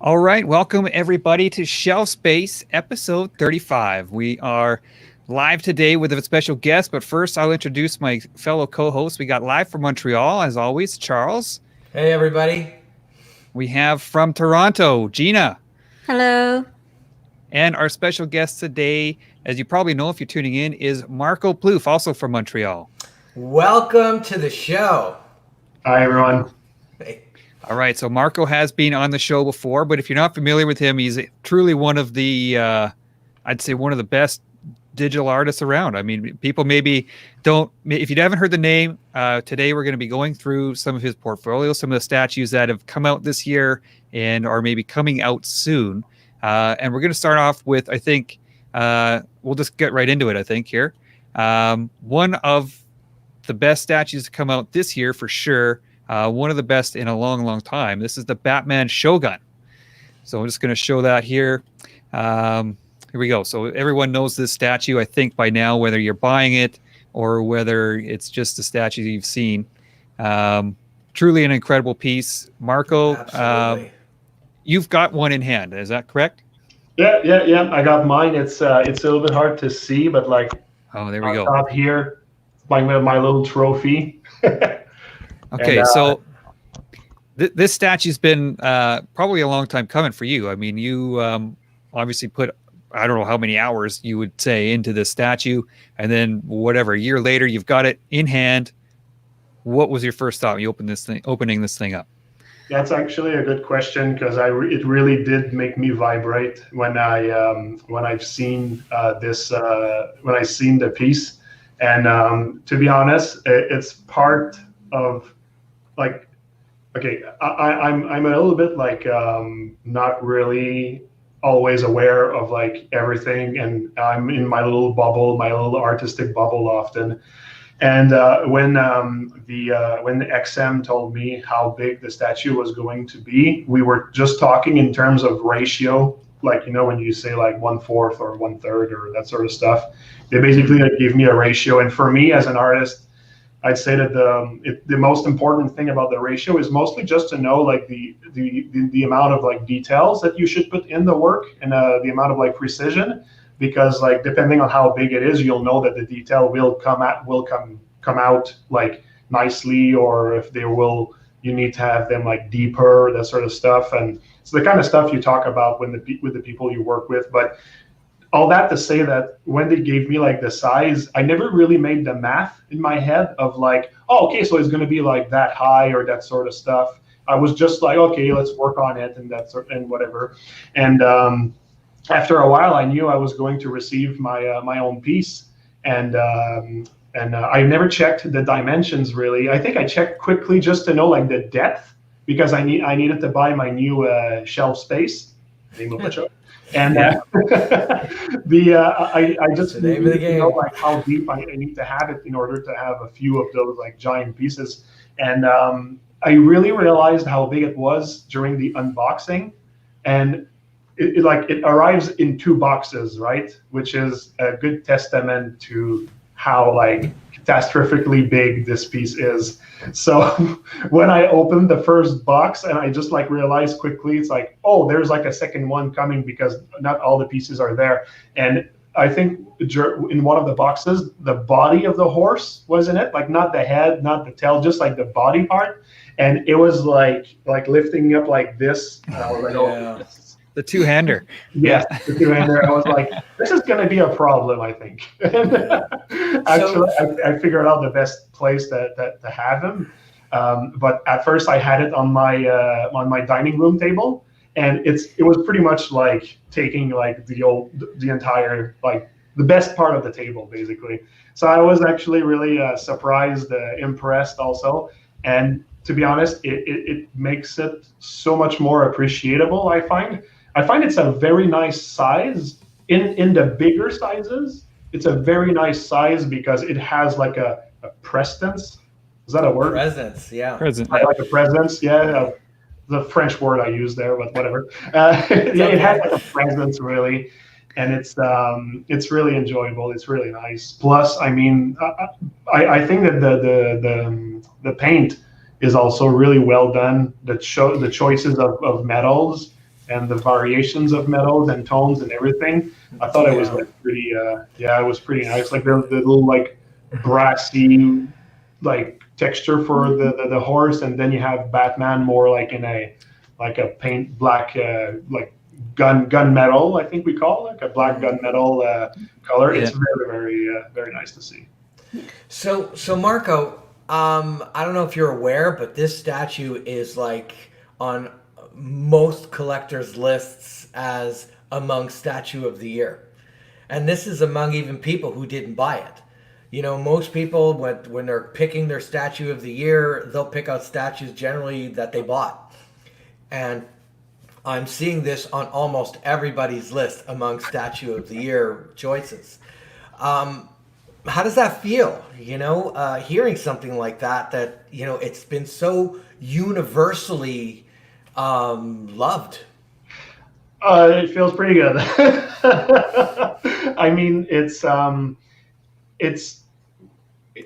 All right, welcome everybody to Shelf Space episode 35. We are live today with a special guest, but first I'll introduce my fellow co-hosts. We got live from Montreal, as always, Charles. Hey, everybody. We have from Toronto, Gina. Hello. And our special guest today, as you probably know if you're tuning in, is Marco Plouffe, also from Montreal. Welcome to the show. Hi, everyone. Hey. All right, so Marco has been on the show before, but if you're not familiar with him, he's truly one of the, I'd say one of the best digital artists around. I mean, people maybe don't, if you haven't heard the name, today we're going to be going through some of his portfolio, some of the statues that have come out this year and are maybe coming out soon. And we're going to start off with, I think, we'll just get right into it, I think, here. One of the best statues to come out this year for sure. One of the best in a long, long time. This is the Batman Shogun. So I'm just going to show that here. Here we go. So everyone knows this statue, I think, by now, whether you're buying it or whether it's just a statue you've seen. Truly an incredible piece. Marco, you've got one in hand. Is that correct? Yeah. I got mine. It's a little bit hard to see, but like, oh, there we go. Top here, my little trophy. Okay, so this statue's been probably a long time coming for you. I mean, you obviously put, I don't know how many hours you would say into this statue, and then whatever, a year later, you've got it in hand. What was your first thought when you opening this thing up? That's actually a good question because it really did make me vibrate when I've seen when I seen the piece, and to be honest, it's part of. Like, okay, I'm a little bit like not really always aware of like everything, and I'm in my little bubble, my little artistic bubble often. And when the XM told me how big the statue was going to be, we were just talking in terms of ratio, like, you know, when you say like 1/4 or 1/3 or that sort of stuff. They basically like, gave me a ratio, and for me as an artist, I'd say that the most important thing about the ratio is mostly just to know like the amount of like details that you should put in the work and the amount of like precision, because like depending on how big it is, you'll know that the detail will come out like nicely, or if you need to have them like deeper, that sort of stuff. And it's the kind of stuff you talk about with the people you work with. But all that to say that when they gave me like the size, I never really made the math in my head of like, oh, okay, so it's going to be like that high or that sort of stuff. I was just like, okay, let's work on it and whatever. And after a while, I knew I was going to receive my own piece, and I never checked the dimensions really. I think I checked quickly just to know like the depth, because I needed to buy my new shelf space. Name of the show. And I just need to know like how deep I need to have it in order to have a few of those like giant pieces. And I really realized how big it was during the unboxing, and it arrives in 2 boxes, right? Which is a good testament to how like catastrophically big this piece is. So when I opened the first box and I just like realized quickly, it's like, oh, there's like a second one coming because not all the pieces are there. And I think in one of the boxes, the body of the horse was in it, like not the head, not the tail, just like the body part. And it was like lifting up like this. And I was like, oh, the two-hander. Yes, the two-hander. I was like, this is going to be a problem, I think. Actually, I figured out the best place to have him. But at first, I had it on my dining room table, and it was pretty much like taking like the entire like the best part of the table, basically. So I was actually really surprised, impressed also, and to be honest, it makes it so much more appreciable. I find it's a very nice size. In the bigger sizes, it's a very nice size because it has like a presence. Is that a word? Presence, yeah. Presence. Like a presence, yeah. The French word I used there, but whatever. It has like a presence, really, and it's really enjoyable. It's really nice. Plus, I mean, I think that the paint is also really well done. The choices of metals and the variations of metals and tones and everything. I thought it was like pretty, it was pretty nice. Like the little like brassy like texture for the horse, and then you have Batman more like in a paint black like gunmetal, I think we call it, like a black gunmetal color. It's very nice to see. So Marco, I don't know if you're aware, but this statue is like on most collectors' lists as among statue of the year, and this is among even people who didn't buy it. You know, most people when they're picking their statue of the year, they'll pick out statues generally that they bought, and I'm seeing this on almost everybody's list among statue of the year choices. How does that feel? You know, hearing something like that, you know, it's been so universally loved. It feels pretty good. I mean, it's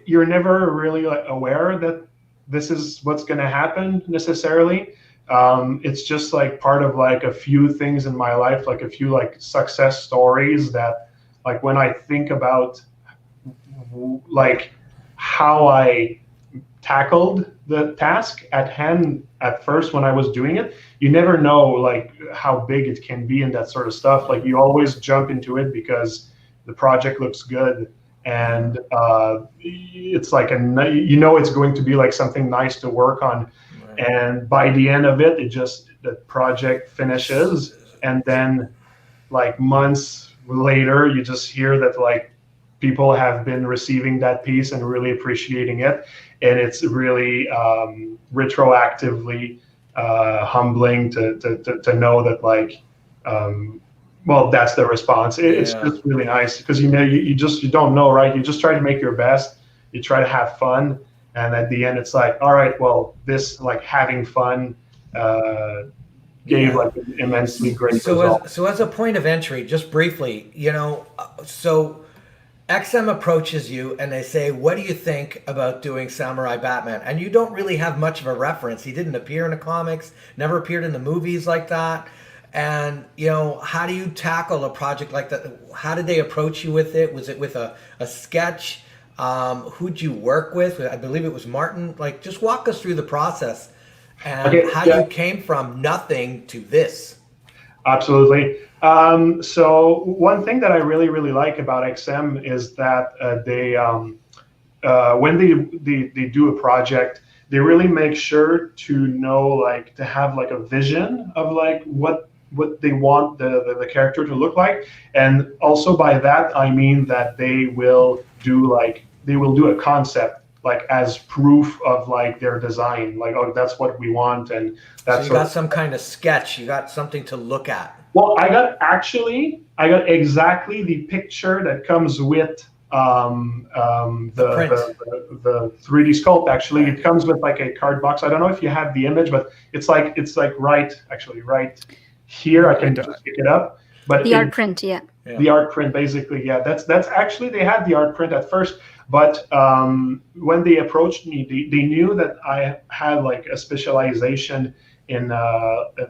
you're never really like aware that this is what's going to happen necessarily. It's just like part of like a few things in my life, like a few like success stories that, like, when I think about like how I tackled the task at hand at first when I was doing it, you never know like how big it can be and that sort of stuff. Like, you always jump into it because the project looks good, and it's like it's going to be like something nice to work on. Right. And by the end of it, the project finishes, and then like months later, you just hear that like people have been receiving that piece and really appreciating it, and it's really retroactively humbling to know that like well, that's the response. It's just really nice because you don't know, right? You just try to make your best, you try to have fun, and at the end it's like, all right, well, this like having fun gave like an immensely great result. So as a point of entry, just briefly, you know, so XM approaches you and they say, what do you think about doing Samurai Batman? And you don't really have much of a reference. He didn't appear in the comics, never appeared in the movies like that. And, you know, how do you tackle a project like that? How did they approach you with it? Was it with a sketch? Who'd you work with? I believe it was Martin. Like, just walk us through the process and how you came from nothing to this. Absolutely. So one thing that I really, really like about XM is that they when they do a project, they really make sure to know, like, to have like a vision of like what they want the character to look like. And also by that, I mean that they will do a concept like as proof of like their design, like, oh, that's what we want. And that's so you got some kind of sketch, you got something to look at. Well, I got exactly the picture that comes with the 3D sculpt. Actually, it comes with like a card box. I don't know if you have the image, but it's like right here. I can just pick it up. But the art print, the art print, basically, that's actually, they had the art print at first, but when they approached me, they knew that I had like a specialization in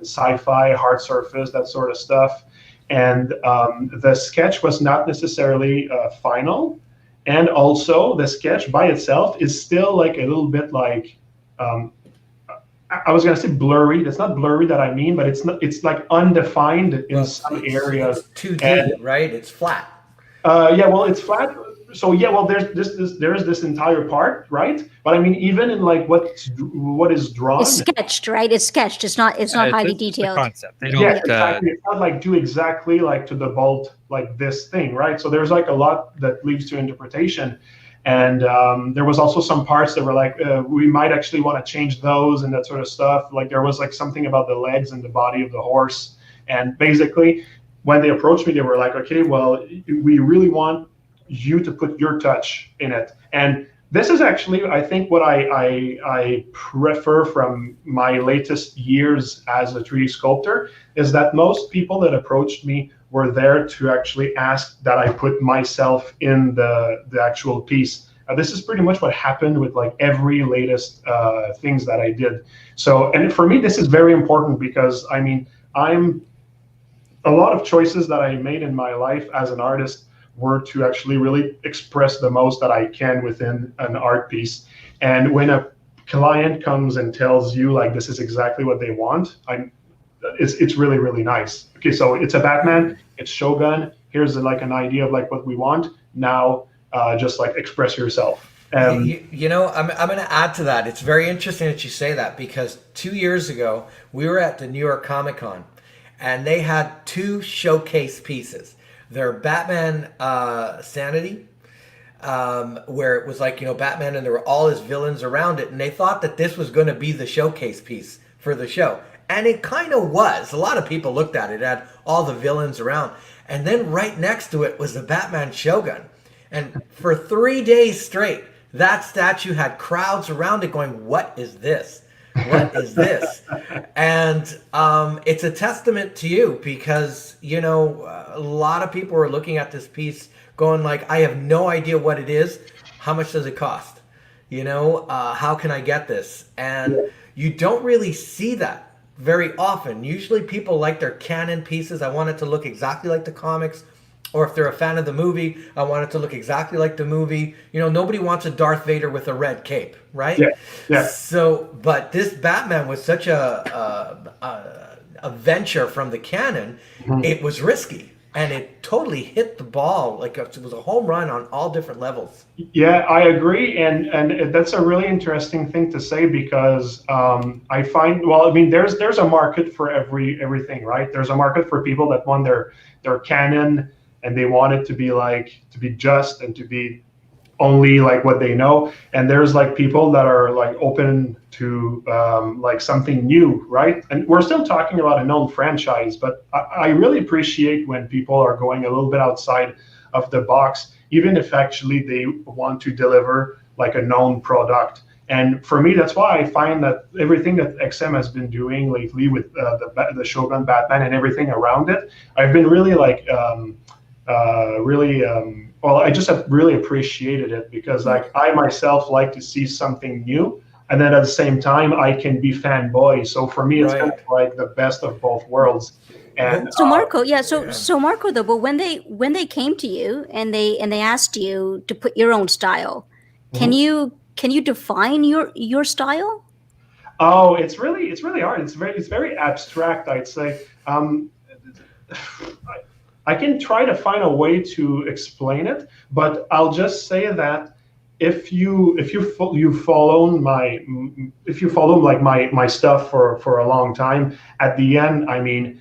sci-fi, hard surface, that sort of stuff. And the sketch was not necessarily final. And also the sketch by itself is still like a little bit like, I was going to say blurry. That's not blurry that I mean, but it's like undefined in some areas. It's 2D, right? It's flat. Well, it's flat. So there's this entire part, right? But I mean, even in like what is drawn, it's sketched, right? It's sketched. It's not highly detailed. The concept. They don't, exactly. It's not like do exactly like to the bolt like this thing, right? So there's like a lot that leaves to interpretation, and there was also some parts that were like we might actually want to change those and that sort of stuff. Like there was like something about the legs and the body of the horse, and basically when they approached me, they were like, okay, well, we really want you to put your touch in it. And this is actually, I think, what I prefer from my latest years as a 3D sculptor, is that most people that approached me were there to actually ask that I put myself in the actual piece. This is pretty much what happened with like every latest things that I did. So, and for me, this is very important because, I mean, I'm a lot of choices that I made in my life as an artist were to actually really express the most that I can within an art piece. And when a client comes and tells you like this is exactly what they want, it's really, really nice. Okay, so it's a Batman, it's Shogun. Here's like an idea of like what we want. Now, just like express yourself. I'm going to add to that. It's very interesting that you say that, because 2 years ago we were at the New York Comic Con, and they had 2 showcase pieces. Their Batman Sanity, where it was like, Batman and there were all his villains around it, and they thought that this was going to be the showcase piece for the show. And it kind of was. A lot of people looked at it. It had all the villains around. And then right next to it was the Batman Shogun. And for 3 days straight, that statue had crowds around it going, what is this? What is this? And it's a testament to you, because, a lot of people are looking at this piece going like, I have no idea what it is. How much does it cost? How can I get this? And you don't really see that very often. Usually people like their canon pieces. I want it to look exactly like the comics. Or if they're a fan of the movie, I want it to look exactly like the movie. Nobody wants a Darth Vader with a red cape, right? Yeah. So, but this Batman was such a venture from the canon. It was risky, and it totally hit the ball. Like it was a home run on all different levels. Yeah, I agree, and that's a really interesting thing to say, because I find, well, I mean, there's a market for everything, right? There's a market for people that want their canon, and they want it to be just and to be only like what they know. And there's like people that are like open to like something new, right? And we're still talking about a known franchise, but I really appreciate when people are going a little bit outside of the box, even if actually they want to deliver like a known product. And for me, that's why I find that everything that XM has been doing lately with the Shogun Batman and everything around it, I've been really like, well, I just have really appreciated it, because like I myself like to see something new, and then at the same time I can be fanboy. So for me, it's kind of like the best of both worlds. And so Marco, so Marco, though, but when they came to you and they asked you to put your own style, can you define your style? Oh, it's really hard. It's very abstract, I'd say. I can try to find a way to explain it, but I'll just say that if you follow like my stuff for a long time, at the end, I mean,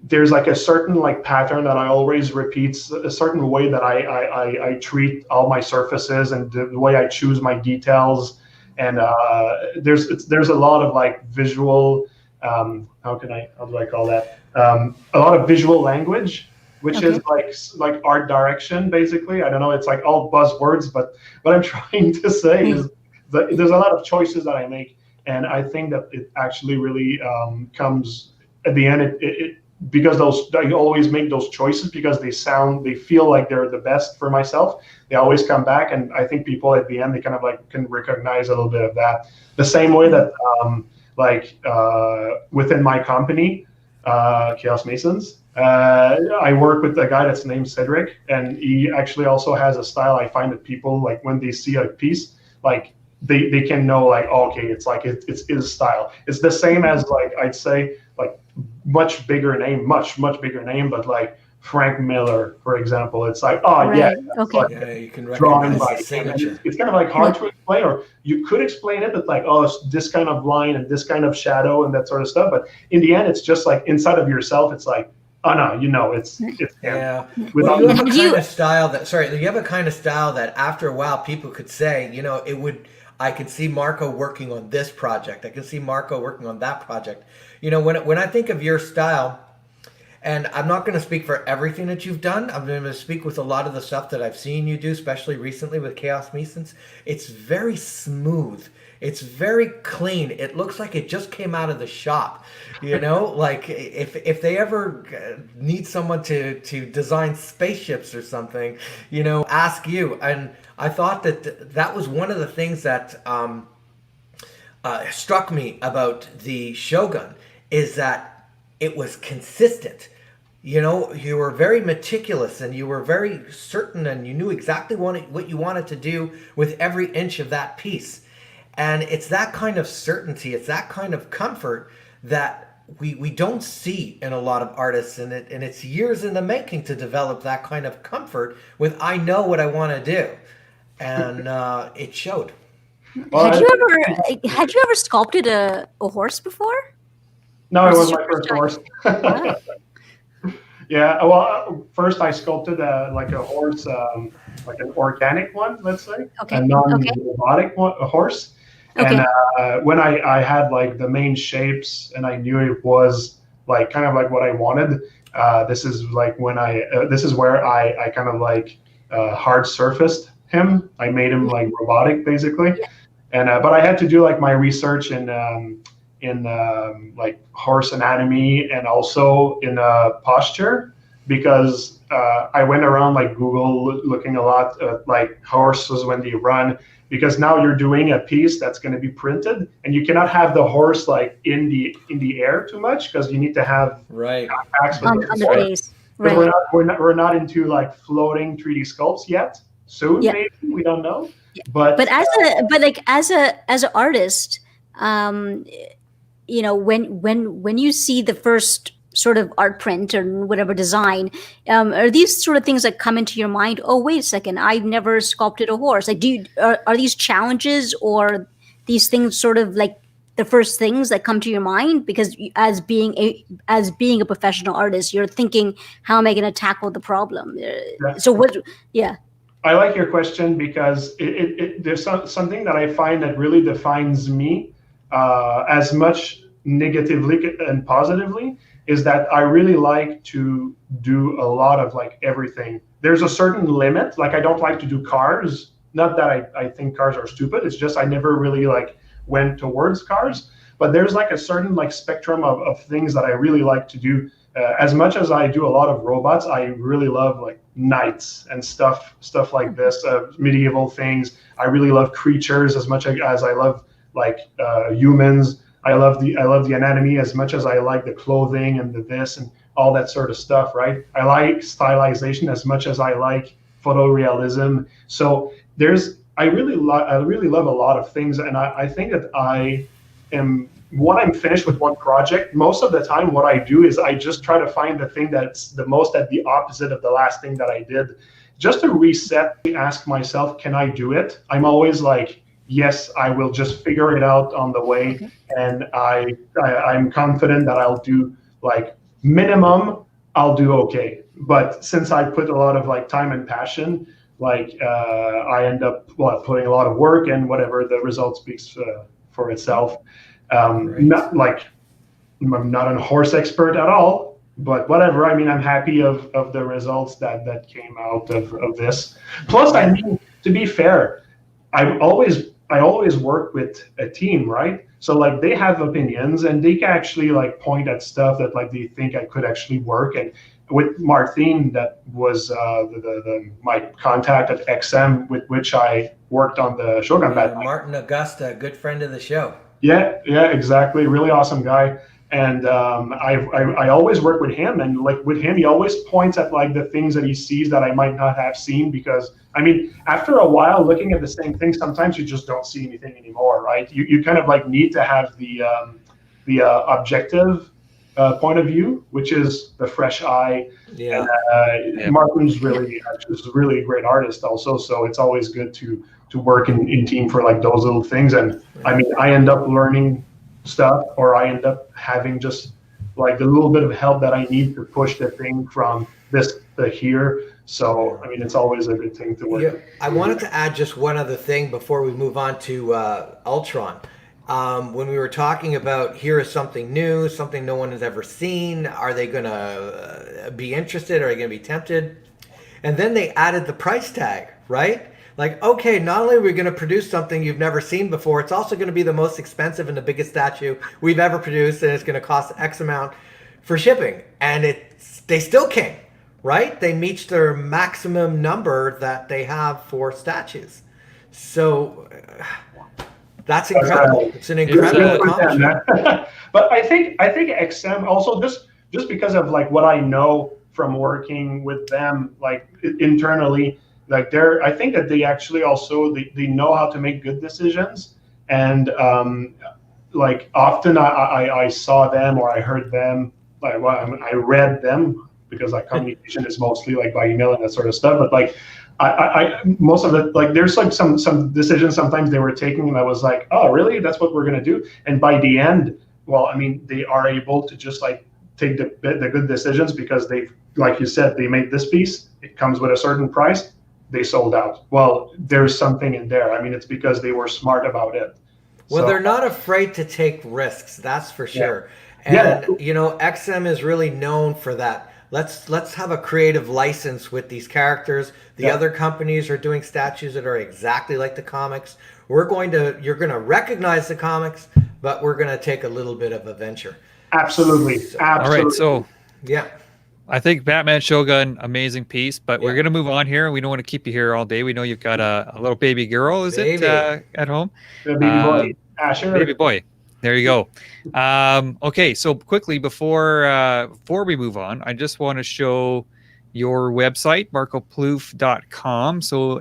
there's like a certain like pattern that I always repeat, a certain way that I treat all my surfaces and the way I choose my details, and there's a lot of like visual, how do I call that? A lot of visual language, which is like art direction, basically. I don't know, it's like all buzzwords, but what I'm trying to say is that there's a lot of choices that I make, and I think that it actually really comes at the end. It because I always make those choices because they feel like they're the best for myself. They always come back, and I think people at the end, they kind of like can recognize a little bit of that. The same way that within my company, Chaos Masons, I work with a guy that's named Cedric, and he actually also has a style. I find that people, like, when they see a piece, like they can know, like, oh, okay, it's like it's his style. It's the same as, like, I'd say, like, much bigger name, but like Frank Miller, for example. It's like, oh, right. Okay. Like, yeah, you can recognize the signature. It's kind of like hard to explain, or you could explain it, but like, oh, it's this kind of line and this kind of shadow and that sort of stuff. But in the end, it's just like inside of yourself, it's like, oh no, it's yeah. Well, you have a kind of style that. Sorry, you have a kind of style that after a while people could say, you know, it would. I could see Marco working on this project. I can see Marco working on that project. You know, when I think of your style, and I'm not going to speak for everything that you've done. I'm going to speak with a lot of the stuff that I've seen you do, especially recently with Chaos Masons. It's very smooth. It's very clean. It looks like it just came out of the shop. You know, like if they ever need someone to design spaceships or something, you know, ask you. And I thought that was one of the things that struck me about the Shogun, is that it was consistent. You know, you were very meticulous and you were very certain and you knew exactly what you wanted to do with every inch of that piece. And it's that kind of certainty, it's that kind of comfort that we don't see in a lot of artists, and it's years in the making to develop that kind of comfort with I know what I want to do. And it showed. Had you ever sculpted a horse before? No, it was This is my your first first horse. Yeah, well, first I sculpted like a horse, like an organic one, let's say, a non-robotic a horse. And when I had like the main shapes and I knew it was like kind of like what I wanted, this is like when this is where I kind of like hard surfaced him. I made him like robotic basically. And but I had to do like my research in like horse anatomy and also in posture, because I went around like Google looking a lot at like horses when they run, because now you're doing a piece that's going to be printed and you cannot have the horse like in the air too much, because you need to have contacts with on the base. Right. We're not into like floating 3D sculpts yet. Soon, maybe, we don't know. But as an artist, you know, when you see the first sort of art print or whatever design, are these sort of things that come into your mind? Oh, wait a second, I've never sculpted a horse. Like, are these challenges or these things sort of like the first things that come to your mind? Because as being a professional artist, you're thinking, how am I going to tackle the problem? So what? Yeah. I like your question, because there's something that I find that really defines me as much negatively and positively, is that I really like to do a lot of like everything. There's a certain limit. Like, I don't like to do cars. Not that I think cars are stupid. It's just I never really like went towards cars. But there's like a certain like spectrum of things that I really like to do. As much as I do a lot of robots, I really love like knights and stuff like this, medieval things. I really love creatures as much as I love like humans. I love the anatomy as much as I like the clothing and the this and all that sort of stuff, right? I like stylization as much as I like photorealism. So I really love a lot of things, and I think that when I'm finished with one project, most of the time what I do is I just try to find the thing that's the most at the opposite of the last thing that I did, just to reset, ask myself, can I do it? I'm always like, yes, I will just figure it out on the way. And I'm confident that I'll do like minimum, I'll do okay. But since I put a lot of like time and passion, like I end up putting a lot of work, and whatever, the result speaks for itself. Not like I'm not a horse expert at all, but whatever. I mean, I'm happy of the results that came out of this. Plus, I mean, to be fair, I always work with a team, right? So like they have opinions and they can actually like point at stuff that like they think I could actually work. And with Martine, that was my contact at XM, with which I worked on the Shogun Batman. Martin Augusta, good friend of the show. Yeah, exactly. Really awesome guy. And I always work with him, and like with him, he always points at like the things that he sees that I might not have seen, because I mean, after a while looking at the same thing, sometimes you just don't see anything anymore, right? You kind of like need to have the objective point of view, which is the fresh eye. Yeah. And, Martin's really a great artist also, so it's always good to work in team for like those little things. And I mean, I end up learning stuff, or I end up having just like the little bit of help that I need to push the thing from this to here. So I mean, it's always a good thing to work. Yeah, I wanted to add just one other thing before we move on to Ultron. When we were talking about, here is something new, something no one has ever seen, are they going to be interested? Are they going to be tempted? And then they added the price tag, right? Like, okay, not only are we going to produce something you've never seen before, it's also going to be the most expensive and the biggest statue we've ever produced, and it's going to cost X amount for shipping. And they still came, right? They reached their maximum number that they have for statues. So that's incredible. It's an incredible accomplishment. But I think XM also, just because of like what I know from working with them, like internally, like I think that they actually also they know how to make good decisions. And like often I saw them or I heard them, like well, I read them, because like communication is mostly like by email and that sort of stuff. But like I most of it, like there's like some decisions sometimes they were taking, and I was like, oh really, that's what we're gonna do? And by the end, well, I mean, they are able to just like take the good decisions, because they've, like you said, they made this piece, it comes with a certain price, they sold out. Well, there's something in there. I mean, it's because they were smart about it. Well, So, they're not afraid to take risks, that's for sure. Yeah. And you know, XM is really known for that. Let's have a creative license with these characters. The other companies are doing statues that are exactly like the comics. You're going to recognize the comics, but we're going to take a little bit of a venture. Absolutely. All right, so Yeah. I think Batman Shogun, amazing piece, but we're going to move on here. We don't want to keep you here all day. We know you've got a little baby girl, is it, at home? The baby boy. Sure. Baby boy. There you go. Okay, so quickly before we move on, I just want to show your website, marcoplouffe.com, so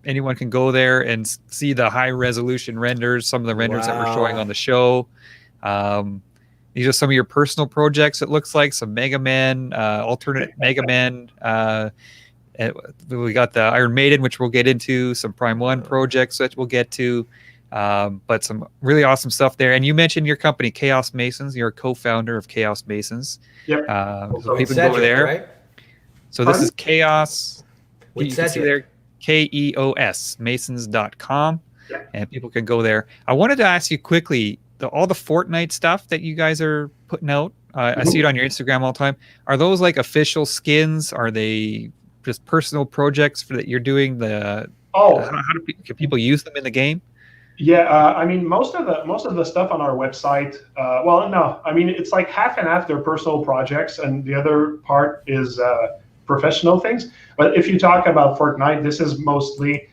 anyone can go there and see the high resolution renders, some of the renders that we're showing on the show. These are some of your personal projects, it looks like, some Mega Man, alternate Mega Man. We got the Iron Maiden, which we'll get into, some Prime 1 projects that we'll get to, but some really awesome stuff there. And you mentioned your company, Chaos Masons. You're a co-founder of Chaos Masons. Yep. So people can go there. Right? So this is Chaos. You can see there, KEOS, masons.com, and people can go there. I wanted to ask you quickly, all the Fortnite stuff that you guys are putting out, I see it on your Instagram all the time. Are those like official skins? Are they just personal projects that you're doing? How can people use them in the game? Yeah, I mean, most of the stuff on our website. Well, no, I mean, it's like half and half. They're personal projects, and the other part is professional things. But if you talk about Fortnite, this is mostly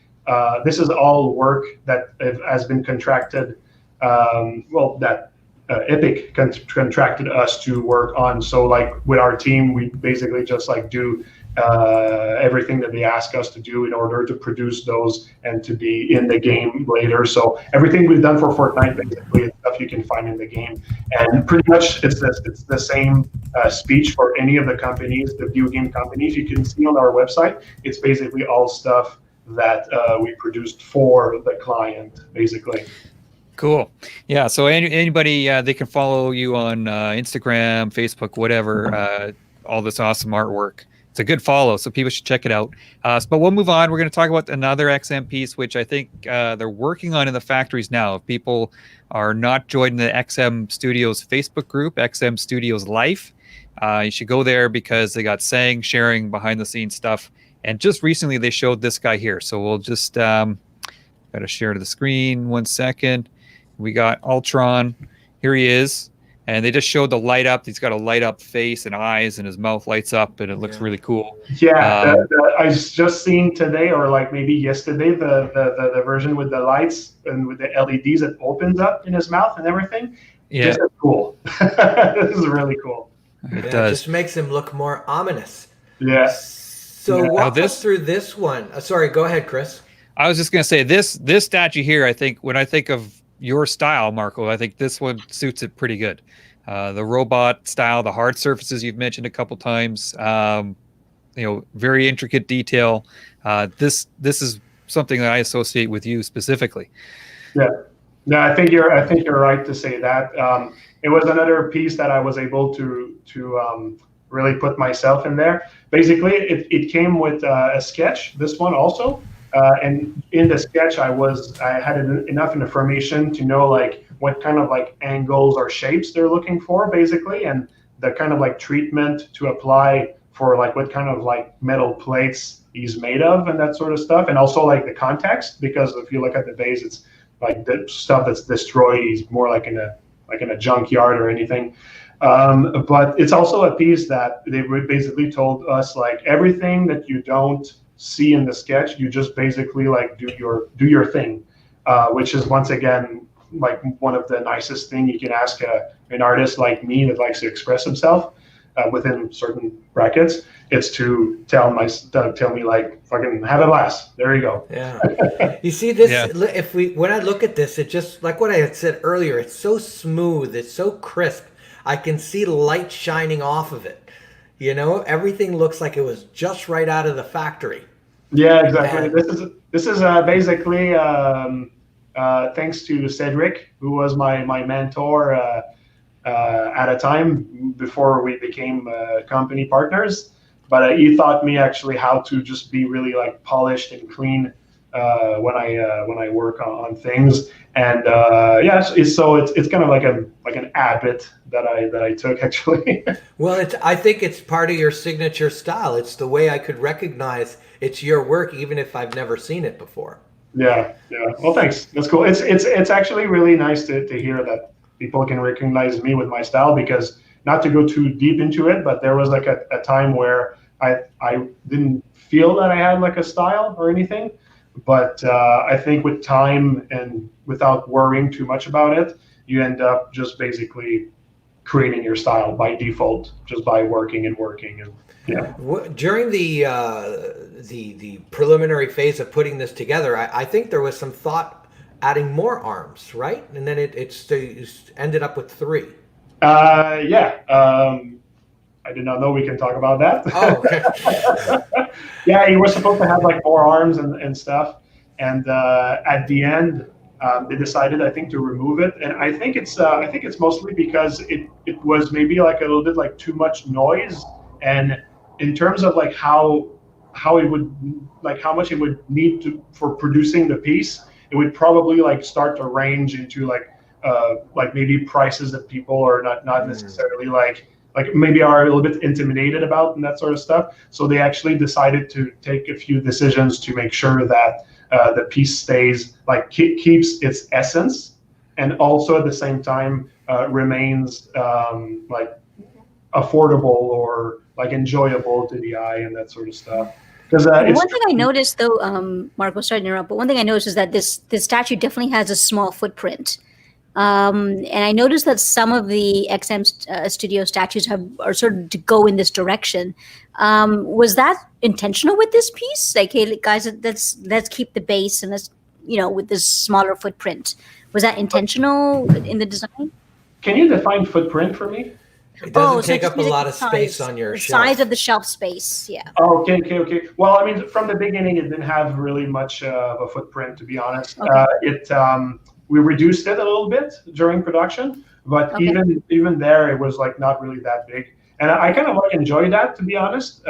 this is all work that has been contracted. That Epic contracted us to work on. So like with our team, we basically just like do everything that they ask us to do in order to produce those and to be in the game later. So everything we've done for Fortnite basically is stuff you can find in the game, and pretty much it's the same speech for any of the companies, the video game companies you can see on our website. It's basically all stuff that we produced for the client, basically. Cool. Yeah. So anybody, they can follow you on Instagram, Facebook, whatever. All this awesome artwork. It's a good follow, so people should check it out. But we'll move on. We're going to talk about another XM piece, which I think they're working on in the factories now. If people are not joining the XM Studios Facebook group, XM Studios Life, you should go there because they got sharing behind the scenes stuff. And just recently they showed this guy here. So we'll just got to share to the screen 1 second. We got Ultron. Here he is. And they just showed the light up. He's got a light up face and eyes, and his mouth lights up, and it looks really cool. Yeah, I just seen today, or like maybe yesterday, the version with the lights and with the LEDs that opens up in his mouth and everything. Yeah, this is cool. This is really cool. It does. Just makes him look more ominous. Yeah. So walk us through this one. Sorry, go ahead, Chris. I was just gonna say this statue here. I think when I think of your style, Marco, I think this one suits it pretty good. The robot style, the hard surfaces you've mentioned a couple times, very intricate detail. This is something that I associate with you specifically. Yeah, no, I think you're right to say that. It was another piece that I was able to really put myself in there. Basically, it came with a sketch. This one also. And in the sketch, I had enough information to know like what kind of like angles or shapes they're looking for, basically, and the kind of like treatment to apply for like what kind of like metal plates he's made of and that sort of stuff, and also like the context, because if you look at the base, it's like the stuff that's destroyed. He's more like in a junkyard or anything. But it's also a piece that they basically told us like everything that you don't see in the sketch, you just basically like do your thing, which is once again like one of the nicest thing you can ask an artist like me that likes to express himself. within certain brackets. It's to tell me like, fucking have it last. There you go. Yeah. You see this, Yeah. when I look at this, it just, like what I had said earlier, it's so smooth, it's so crisp. I can see light shining off of it. You know, everything looks like it was just right out of the factory. Yeah, exactly. And This is basically thanks to Cedric, who was my mentor at a time before we became company partners. But he taught me actually how to just be really like polished and clean when I work on things. And it's kind of like an habit that I took actually. well, I think it's part of your signature style. It's the way I could recognize it's your work, even if I've never seen it before. Yeah. Well, thanks. That's cool. It's actually really nice to hear that people can recognize me with my style, because not to go too deep into it, but there was like a time where I didn't feel that I had like a style or anything. But I think with time and without worrying too much about it, you end up just basically creating your style by default, just by working and yeah. During the preliminary phase of putting this together, I think there was some thought adding more arms, right? And then it ended up with 3. Yeah. I did not know we can talk about that. Oh, okay. Yeah, he was supposed to have like 4 arms and stuff, and at the end, they decided, I think, to remove it. And I think it's mostly because it was maybe like a little bit like too much noise, and in terms of like how it would, like how much it would need to for producing the piece, it would probably like start to range into like maybe prices that people are not necessarily like maybe are a little bit intimidated about and that sort of stuff. So they actually decided to take a few decisions to make sure that the piece stays like keeps its essence, and also at the same time remains like affordable or like enjoyable to the eye and that sort of stuff. Because one thing I noticed, though, Marco, sorry to interrupt, but one thing I noticed is that this statue definitely has a small footprint. And I noticed that some of the XM Studio statues are sort of to go in this direction. Was that intentional with this piece? Like, hey, guys, let's keep the base and let's, with this smaller footprint. Was that intentional in the design? Can you define footprint for me? It doesn't take up a lot of space on your shelf. Size of the shelf space, yeah. Oh, okay. Well, I mean, from the beginning, it didn't have really much of a footprint, to be honest. Okay. We reduced it a little bit during production, but Okay. even there, it was like not really that big. And I kind of like enjoy that, to be honest.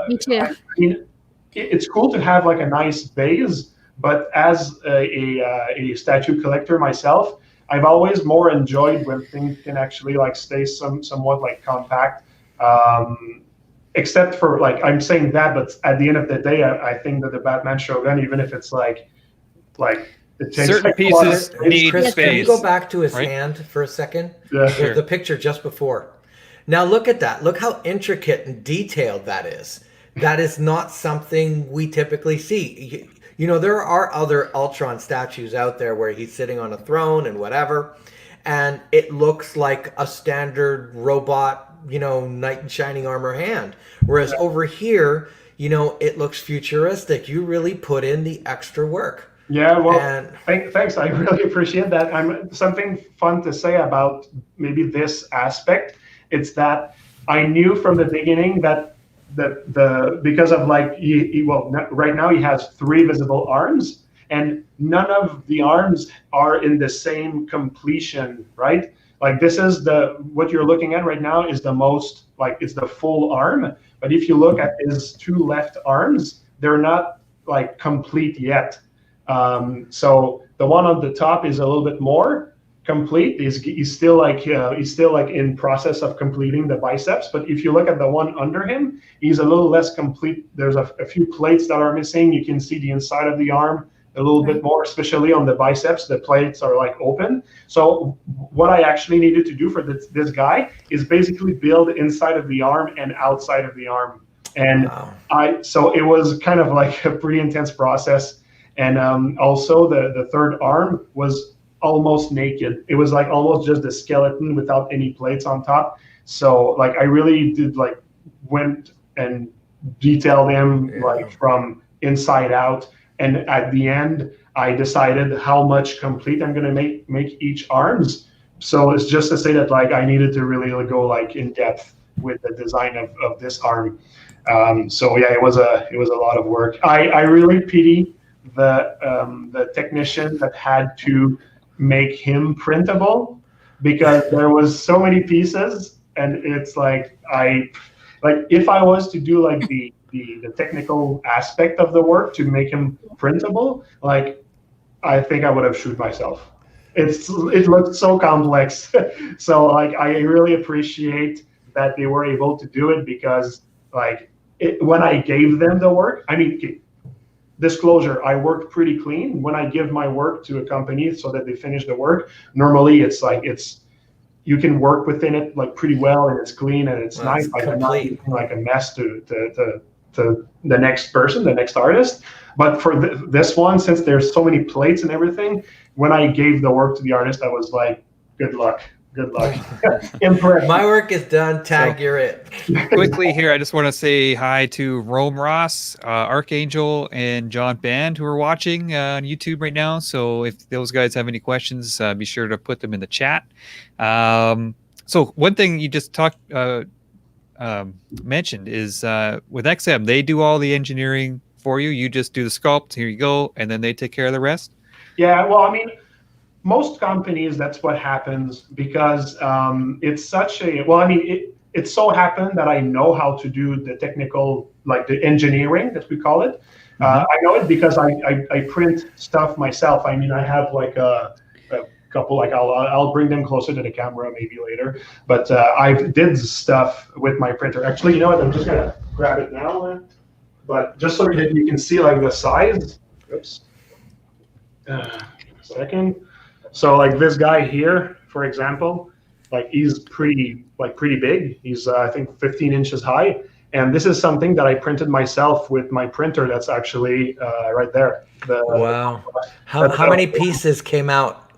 Me too. I mean, it's cool to have like a nice base, but as a statue collector myself, I've always more enjoyed when things can actually like stay somewhat like compact. Except for like, I'm saying that, but at the end of the day, I think that the Batman Shogun, even if it's like it takes Certain like pieces need Chris, space. can you go back to his right? hand for a second? Yeah. Sure. The picture just before. Now look at that. Look how intricate and detailed that is. That is not something we typically see. There are other Ultron statues out there where he's sitting on a throne and whatever, and it looks like a standard robot, knight in shining armor hand. Whereas over here, it looks futuristic. You really put in the extra work. Yeah, well, thanks. I really appreciate that. Something fun to say about maybe this aspect. It's that I knew from the beginning that because of like right now he has 3 visible arms, and none of the arms are in the same completion, right? Like this is what you're looking at right now is the most, like it's the full arm. But if you look at his 2 left arms, they're not like complete yet. So the one on the top is a little bit more complete. He's still like in process of completing the biceps. But if you look at the one under him, he's a little less complete. There's a few plates that are missing. You can see the inside of the arm a little bit more, especially on the biceps. The plates are like open. So what I actually needed to do for this guy is basically build inside of the arm and outside of the arm. And wow. So it was kind of like a pretty intense process. And also the third arm was almost naked. It was like almost just a skeleton without any plates on top. So like I really did like went and detailed him like from inside out. And at the end, I decided how much complete I'm gonna make each arms. So it's just to say that like I needed to really go like in depth with the design of this arm. So yeah, it was a lot of work. I really pity the technician that had to make him printable, because there was so many pieces, and it's like if I was to do like the technical aspect of the work to make him printable, like I think I would have shoot myself. It looked so complex. So like I really appreciate that they were able to do it, because like when I gave them the work, I mean, disclosure, I worked pretty clean. When I give my work to a company so that they finish the work, normally it's you can work within it like pretty well, and it's clean and it's nice. Like I'm not leaving like a mess to the next person, the next artist. But for this one, since there's so many plates and everything, when I gave the work to the artist, I was like, good luck. Impressed. My work is done. Tag, you're it. Quickly here, I just want to say hi to Rome Ross, Archangel, and John Band, who are watching on YouTube right now. So if those guys have any questions, be sure to put them in the chat. So one thing you just mentioned is with XM, they do all the engineering for you. You just do the sculpt. Here you go, and then they take care of the rest. Yeah, well, I mean, most companies, that's what happens, because it's such a, well, I mean, it so happened that I know how to do the technical, like the engineering that we call it. I know it because I print stuff myself. I mean, I have like a couple, like I'll bring them closer to the camera maybe later, but I did stuff with my printer. Actually, you know what, I'm just gonna grab it now, but just so that you can see like the size. Oops. Second. So like this guy here, for example, like he's pretty big. He's I think 15 inches high, and this is something that I printed myself with my printer. That's actually right there. Wow. How many pieces came out?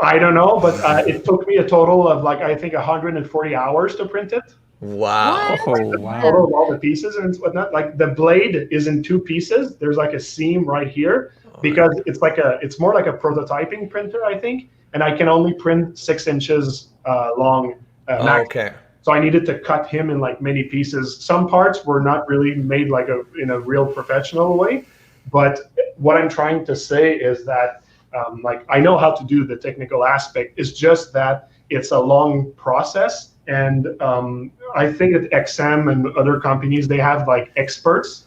I don't know, but it took me a total of like I think 140 hours to print it. Wow. Oh, wow. Total of all the pieces and whatnot. Like the blade is in two pieces. There's like a seam right here, because it's more like a prototyping printer, I think, and I can only print 6 inches long. Okay. So I needed to cut him in like many pieces. Some parts were not really made like in a real professional way, but what I'm trying to say is that like I know how to do the technical aspect. It's just that it's a long process, and I think at XM and other companies, they have like experts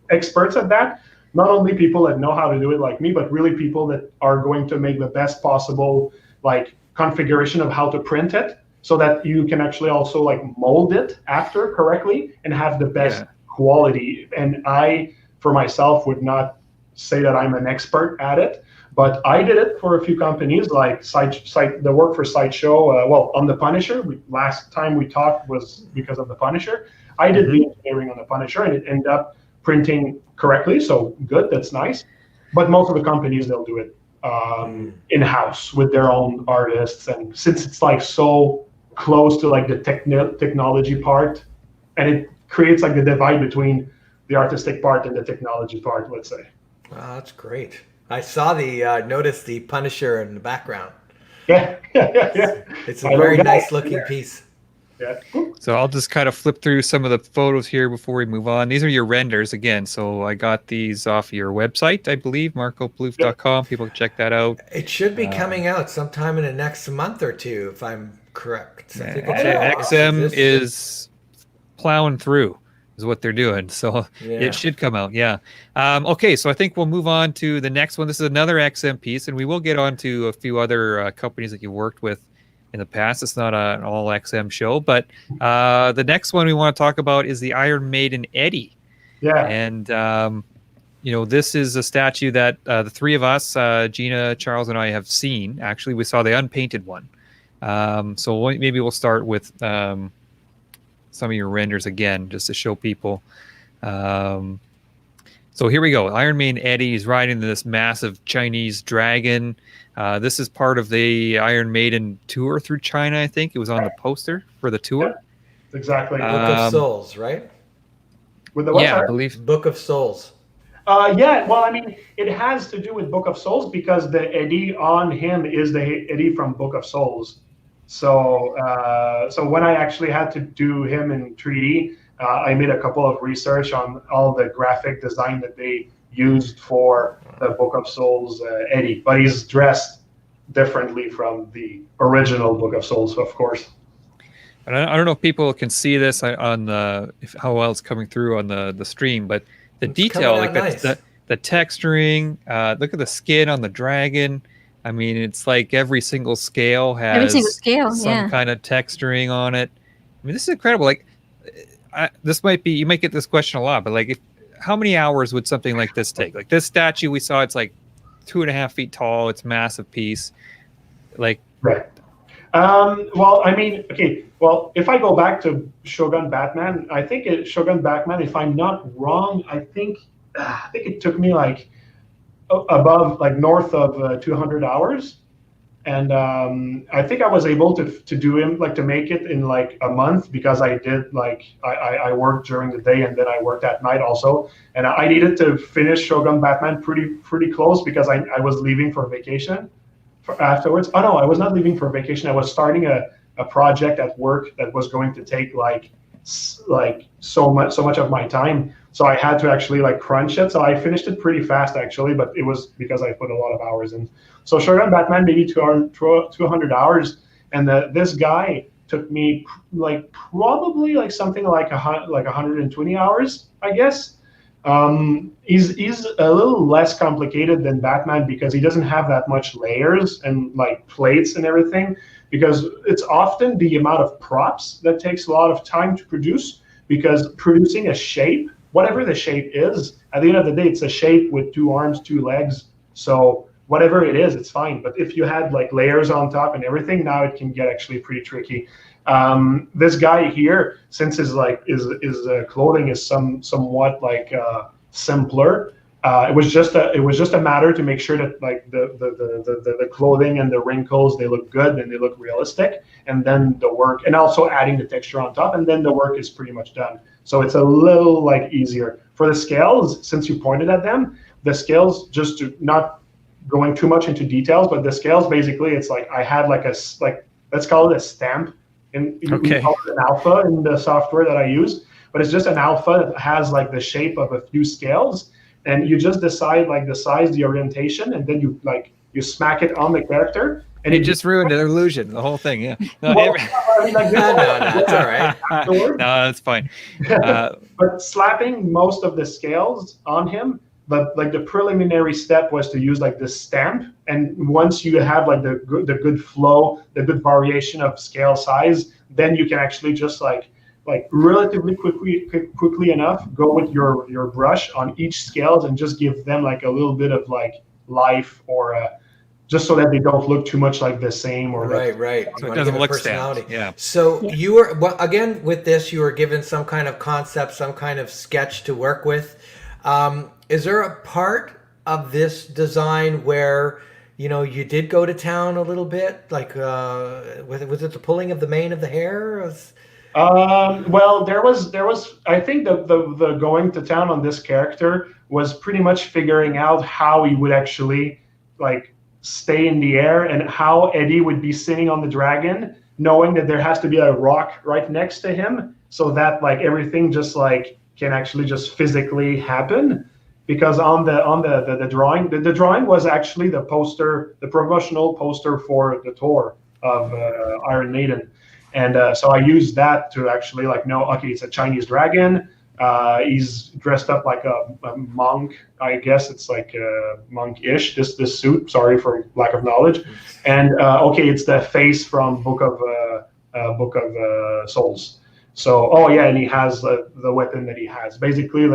at that. Not only people that know how to do it like me, but really people that are going to make the best possible like configuration of how to print it, so that you can actually also like mold it after correctly and have the best quality. And I, for myself, would not say that I'm an expert at it, but I did it for a few companies, like the work for Sideshow. Well, on the Punisher, last time we talked was because of the Punisher. I did the engineering on the Punisher, and it ended up printing correctly, so good, that's nice. But most of the companies, they'll do it in-house with their own artists, and since it's like so close to like the technology part, and it creates like the divide between the artistic part and the technology part, let's say. Wow, that's great. I saw noticed the Punisher in the background. Yeah. It's a very nice looking piece. Yeah. So I'll just kind of flip through some of the photos here before we move on. These are your renders again. So I got these off your website, I believe, marcoplouffe.com. People can check that out. It should be coming out sometime in the next month or two, if I'm correct. So XM is plowing through, is what they're doing. So it should come out. Yeah. Okay. So I think we'll move on to the next one. This is another XM piece, and we will get on to a few other companies that you worked with in the past. It's not an all XM show, but the next one we want to talk about is the Iron Maiden Eddie. Yeah. And, this is a statue that the three of us, Gina, Charles, and I have seen. Actually, we saw the unpainted one. So maybe we'll start with some of your renders again, just to show people. So here we go. Iron Maiden Eddie is riding this massive Chinese dragon. This is part of the Iron Maiden tour through China, I think. It was on the poster for the tour. Yeah, exactly. Book of Souls, right? With the what? Yeah, I Sorry? believe. Book of Souls. Yeah, well, I mean, it has to do with Book of Souls because the Eddie on him is the Eddie from Book of Souls. So, so when I actually had to do him in 3D, I made a couple of research on all the graphic design that they used for the Book of Souls Eddie, but he's dressed differently from the original Book of Souls, of course. And I don't know if people can see this on the how well it's coming through on the stream, but the It's detail, coming like out nice. the texturing, look at the skin on the dragon. I mean, it's like every single scale has Every single scale, some yeah. kind of texturing on it. I mean, this is incredible. Like, this might be, you might get this question a lot, but like, how many hours would something like this take? Like this statue we saw, it's like 2.5 feet tall. It's a massive piece. Like, Right. Well, I mean, okay. Well, if I go back to Shogun Batman, I think Shogun Batman, if I'm not wrong, I think it took me like above, like north of 200 hours, and I think I was able to do him, like to make it in like a month, because I did like I worked during the day and then I worked at night also, and I needed to finish Shogun Batman pretty close because I was leaving for vacation afterwards. Oh no, I was not leaving for vacation. I was starting a project at work that was going to take like so much of my time. So I had to actually like crunch it. So I finished it pretty fast actually, but it was because I put a lot of hours in. So Shogun Batman maybe 200 hours, and this guy took me like probably like something like 120 hours, I guess. He's a little less complicated than Batman because he doesn't have that much layers and like plates and everything, because it's often the amount of props that takes a lot of time to produce, because producing a shape, whatever the shape is, at the end of the day, it's a shape with 2 arms, 2 legs. So whatever it is, it's fine. But if you had like layers on top and everything, now it can get actually pretty tricky. This guy here, since his clothing is somewhat like simpler, it was just a matter to make sure that like the clothing and the wrinkles, they look good and they look realistic, and then the work, and also adding the texture on top, and then the work is pretty much done. So it's a little like easier for the scales. Since you pointed at them, the scales, just to not going too much into details, but the scales basically, it's like I had like let's call it a stamp. And Okay. we call it an alpha in the software that I use, but it's just an alpha that has like the shape of a few scales, and you just decide like the size, the orientation, and then you smack it on the character, and it just ruined the illusion, the whole thing. Yeah. No, well, I mean, like, No, it's all right. afterwards. no, that's fine. But slapping most of the scales on him, but like the preliminary step was to use like this stamp, and once you have like the good flow, the good variation of scale size, then you can actually just like relatively quickly enough go with your brush on each scales and just give them like a little bit of like life, or just so that they don't look too much like the same, or Right. So You it wanna doesn't give look personality. stamped. Yeah. So you were, well, again, with this, you were given some kind of concept, some kind of sketch to work with. Is there a part of this design where, you know, you did go to town a little bit? Like, was it the pulling of the mane of the hair? Well, there was. I think the going to town on this character was pretty much figuring out how he would actually like stay in the air, and how Eddie would be sitting on the dragon, knowing that there has to be a rock right next to him, so that like everything just like can actually just physically happen. Because on the drawing, the drawing was actually the poster, the promotional poster for the tour of Iron Maiden. And so I used that to actually like know, okay, it's a Chinese dragon. He's dressed up like a monk, I guess. It's like monk-ish, this suit. Sorry for lack of knowledge. And okay, it's the face from Book of Souls. So, oh yeah, and he has the weapon that he has. Basically,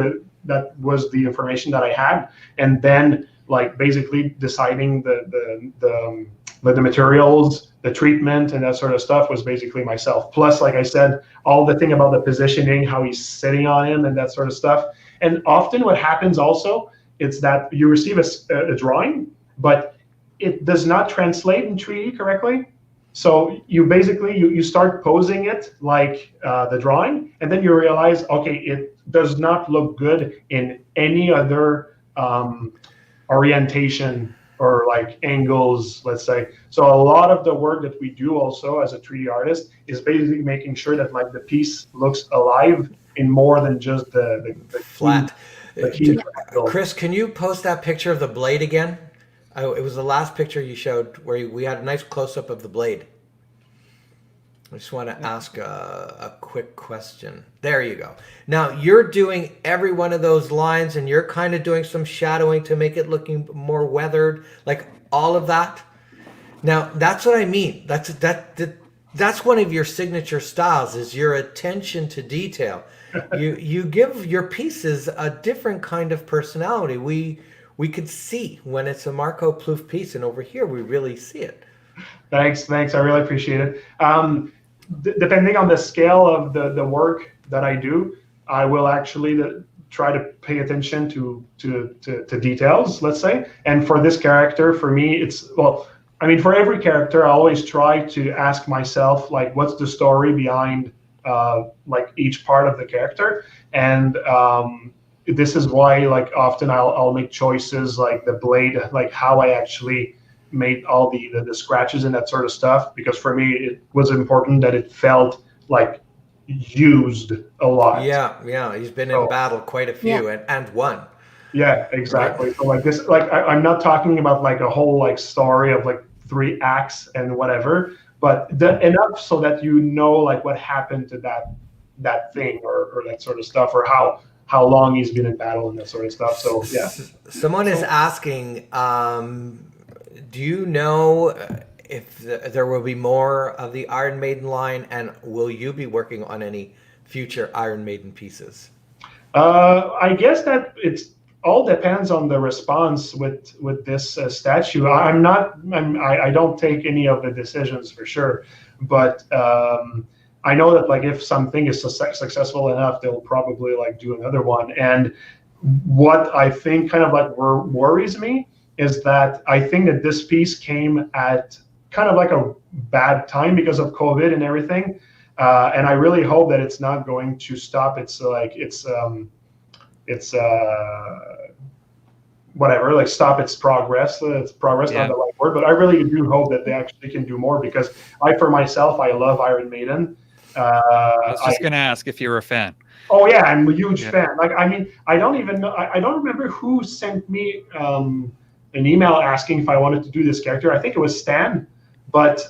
that was the information that I had. And then like basically deciding the materials, the treatment, and that sort of stuff was basically myself. Plus, like I said, all the thing about the positioning, how he's sitting on him, and that sort of stuff. And often what happens also is that you receive a drawing, but it does not translate in 3D correctly. So you basically, you start posing it like the drawing, and then you realize, okay, it does not look good in any other orientation or like angles, let's say. So a lot of the work that we do also as a 3D artist is basically making sure that like the piece looks alive in more than just the flat. key. Chris, can you post that picture of the blade again? It was the last picture you showed where we had a nice close-up of the blade. I just want to ask a quick question. There you go. Now, you're doing every one of those lines, and you're kind of doing some shadowing to make it looking more weathered, like all of that. Now, that's what I mean. That's one of your signature styles, is your attention to detail. You give your pieces a different kind of personality. We could see when it's a Marco Plouffe piece, and over here we really see it. Thanks. I really appreciate it. Depending on the scale of the work that I do, I will actually try to pay attention to details, let's say. And for this character, for me, for every character, I always try to ask myself, like, what's the story behind like each part of the character? And this is why, like, often I'll make choices like the blade, like how I actually made all the scratches and that sort of stuff, because for me it was important that it felt like used a lot. Yeah, he's been in battle quite a few, and won. Yeah, exactly. Right. So like this, like I'm not talking about like a whole like story of like 3 acts and whatever, but enough so that you know like what happened to that thing or that sort of stuff, or how long he's been in battle and that sort of stuff. So yeah. Someone is asking, do you know if there will be more of the Iron Maiden line, and will you be working on any future Iron Maiden pieces? I guess that it's all depends on the response with this statue. I don't take any of the decisions for sure, but I know that like if something is successful enough, they'll probably like do another one. And what I think kind of like worries me is that I think that this piece came at kind of like a bad time because of COVID and everything. And I really hope that it's not going to stop. Whatever, like stop its progress. It's progress, not the right word, but I really do hope that they actually can do more, because for myself, I love Iron Maiden. I was just going to ask if you're a fan. Oh yeah, I'm a huge fan. Like, I mean, I don't even know. I don't remember who sent me an email asking if I wanted to do this character. I think it was Stan, but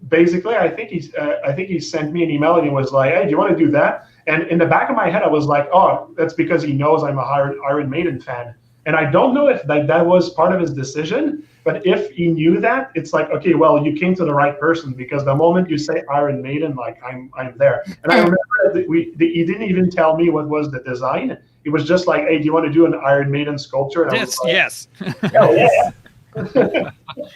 basically, I think he sent me an email and he was like, "Hey, do you want to do that?" And in the back of my head, I was like, "Oh, that's because he knows I'm a Iron Maiden fan." And I don't know if that was part of his decision, but if he knew that, it's like, okay, well, you came to the right person, because the moment you say Iron Maiden, like I'm there. And I remember that he didn't even tell me what was the design. It was just like, hey, do you want to do an Iron Maiden sculpture? And yes, like, yes. Oh, yeah.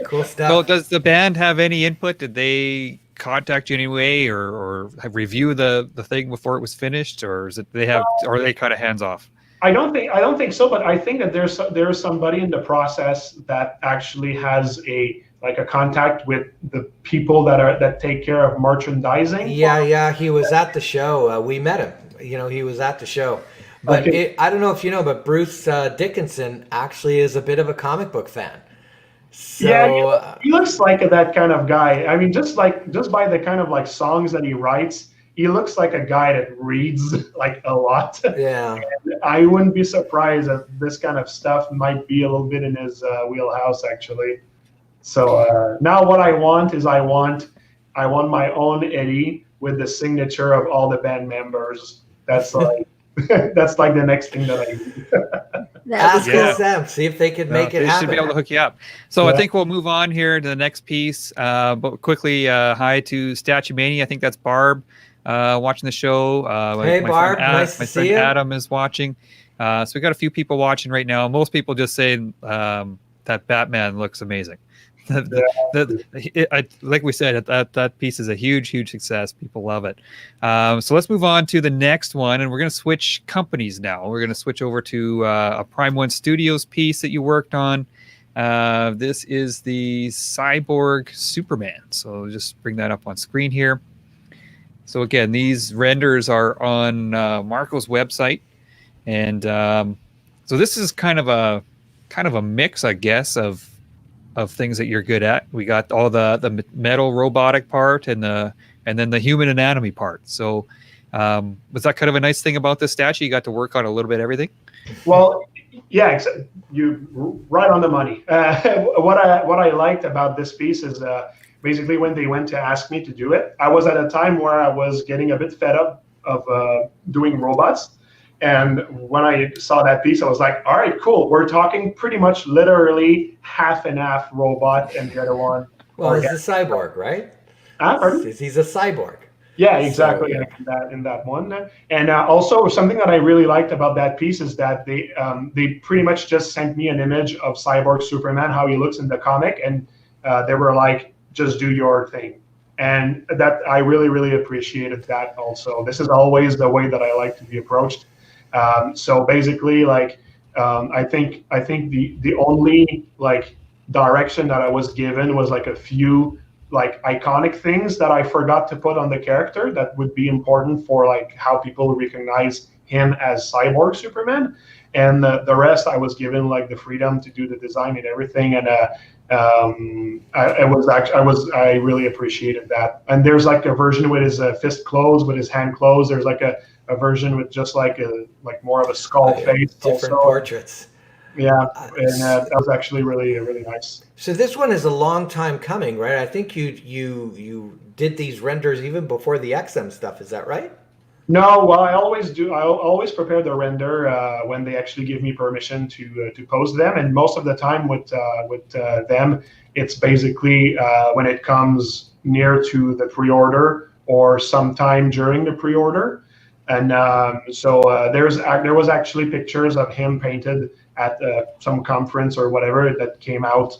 Cool stuff. So does the band have any input? Did they contact you anyway, or have review the thing before it was finished, or is it or are they kind of hands off? I don't think so, but I think that there's somebody in the process that actually has a contact with the people that take care of merchandising. Yeah, he was at the show. We met him. He was at the show. But okay. I don't know if you know, but Bruce Dickinson actually is a bit of a comic book fan. So, yeah, he looks like that kind of guy. I mean, just by the kind of like songs that he writes, he looks like a guy that reads like a lot. Yeah. And I wouldn't be surprised that this kind of stuff might be a little bit in his wheelhouse, actually. So now what I want is I want my own Eddie with the signature of all the band members. That's like that's like the next thing that I need. Ask them, see if they can make it happen. They should be able to hook you up. So I think we'll move on here to the next piece. But quickly, hi to Statue Mania. I think that's Barb watching the show. Hey, Barb, nice to see you. My friend Adam is watching. So we got a few people watching right now. Most people just saying that Batman looks amazing. Like we said, that piece is a huge success. People love it. So let's move on to the next one, and we're going to switch companies now. We're going to switch over to a Prime One Studios piece that you worked on. This is the Cyborg Superman. So just bring that up on screen here. So again, these renders are on Marco's website, and so this is kind of a mix, I guess, of things that you're good at. We got all the metal robotic part and then the human anatomy part. So was that kind of a nice thing about this statue? You got to work on a little bit of everything? Well, yeah, you right on the money. What I liked about this piece is basically when they went to ask me to do it, I was at a time where I was getting a bit fed up of doing robots. And when I saw that piece, I was like, all right, cool. We're talking pretty much literally half and half robot and the other one. Well, he's a cyborg, right? Pardon? He's a cyborg. Yeah, exactly. So, yeah. In that one. And also something that I really liked about that piece is that they pretty much just sent me an image of Cyborg Superman, how he looks in the comic. And they were like, just do your thing. And that I really appreciated that also. This is always the way that I like to be approached. So basically, like, I think the only like direction that I was given was like a few like iconic things that I forgot to put on the character that would be important for like how people recognize him as Cyborg Superman, and the rest I was given like the freedom to do the design and everything, and I really appreciated that. And there's like a version with his fist closed, with his hand closed. There's like a version with just like more of a skull face. Different also. portraits. Yeah, and that was actually really nice. So this one is a long time coming, right? I think you did these renders even before the XM stuff. Is that right? No, well, I always do. I always prepare the render when they actually give me permission to post them, and most of the time with them, it's basically when it comes near to the pre-order or sometime during the pre-order. And so there was actually pictures of him painted at some conference or whatever that came out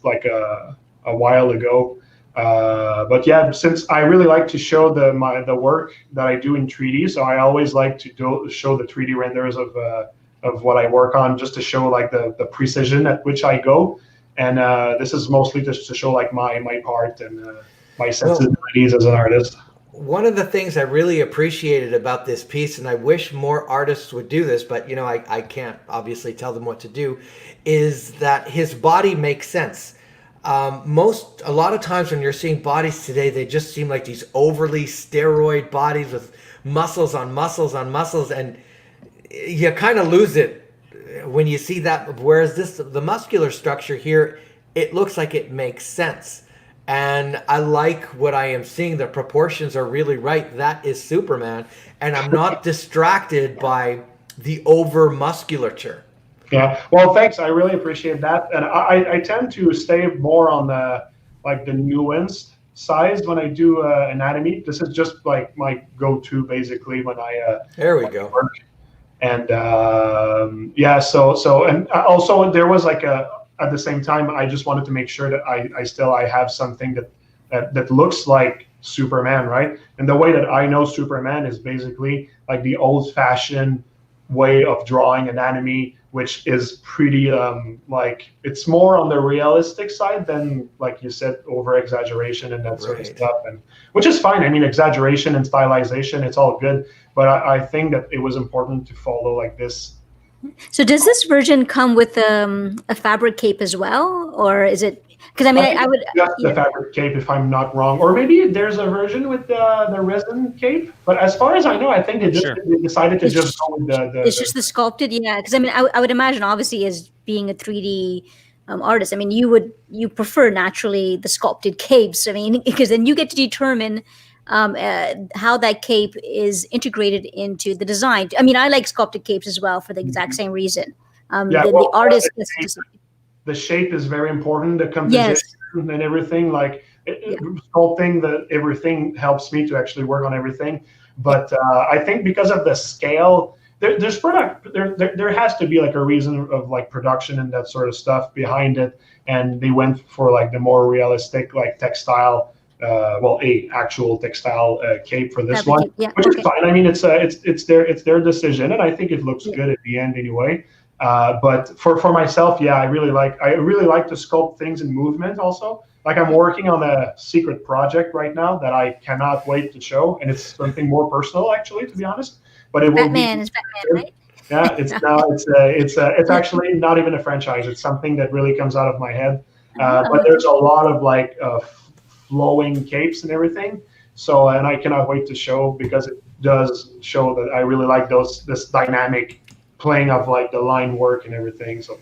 like a while ago. But yeah, since I really like to show the work that I do in 3D, so I always like to show the 3D renders of what I work on, just to show like the precision at which I go. And this is mostly just to show like my part and my sensibilities as an artist. One of the things I really appreciated about this piece, and I wish more artists would do this, but I can't obviously tell them what to do, is that his body makes sense. A lot of times when you're seeing bodies today, they just seem like these overly steroid bodies with muscles on muscles on muscles, and you kind of lose it when you see that. Whereas the muscular structure here, it looks like it makes sense. And I like what I am seeing. The proportions are really right. That is Superman. And I'm not distracted by the over musculature. Yeah. Well, thanks. I really appreciate that. And I tend to stay more on the nuanced size when I do anatomy. This is just like my go-to basically when I there we go. Work. And yeah, so and also there was like at the same time, I just wanted to make sure that I have something that looks like Superman, right? And the way that I know Superman is basically like the old-fashioned way of drawing anatomy, which is pretty like it's more on the realistic side than, like you said, over-exaggeration and that sort of stuff, and which is fine. I mean, exaggeration and stylization, it's all good, but I think that it was important to follow like this. So does this version come with a fabric cape as well, or is it? Because I mean, I would just the fabric cape, if I'm not wrong, or maybe there's a version with the resin cape. But as far as I know, I think they decided to just go with the. It's just the sculpted, yeah. Because I mean, I would imagine, obviously, as being a 3D artist, I mean, you prefer naturally the sculpted capes. I mean, because then you get to determine how that cape is integrated into the design. I mean, I like sculpted capes as well for the exact same reason. The artist gets to decide. The shape is very important. The composition and everything, like sculpting, everything helps me to actually work on everything. But I think because of the scale there's product there has to be like a reason of like production and that sort of stuff behind it, and they went for like the more realistic like textile, a actual textile cape for this one, which is fine. I mean, it's their decision, and I think it looks good at the end anyway. But for myself, I really like to sculpt things in movement also. Like I'm working on a secret project right now that I cannot wait to show, and it's something more personal actually, to be honest. But it will Batman, right? Yeah, it's actually not even a franchise. It's something that really comes out of my head. But there's a lot of like flowing capes and everything. So, and I cannot wait to show, because it does show that I really like this dynamic playing of like the line work and everything. So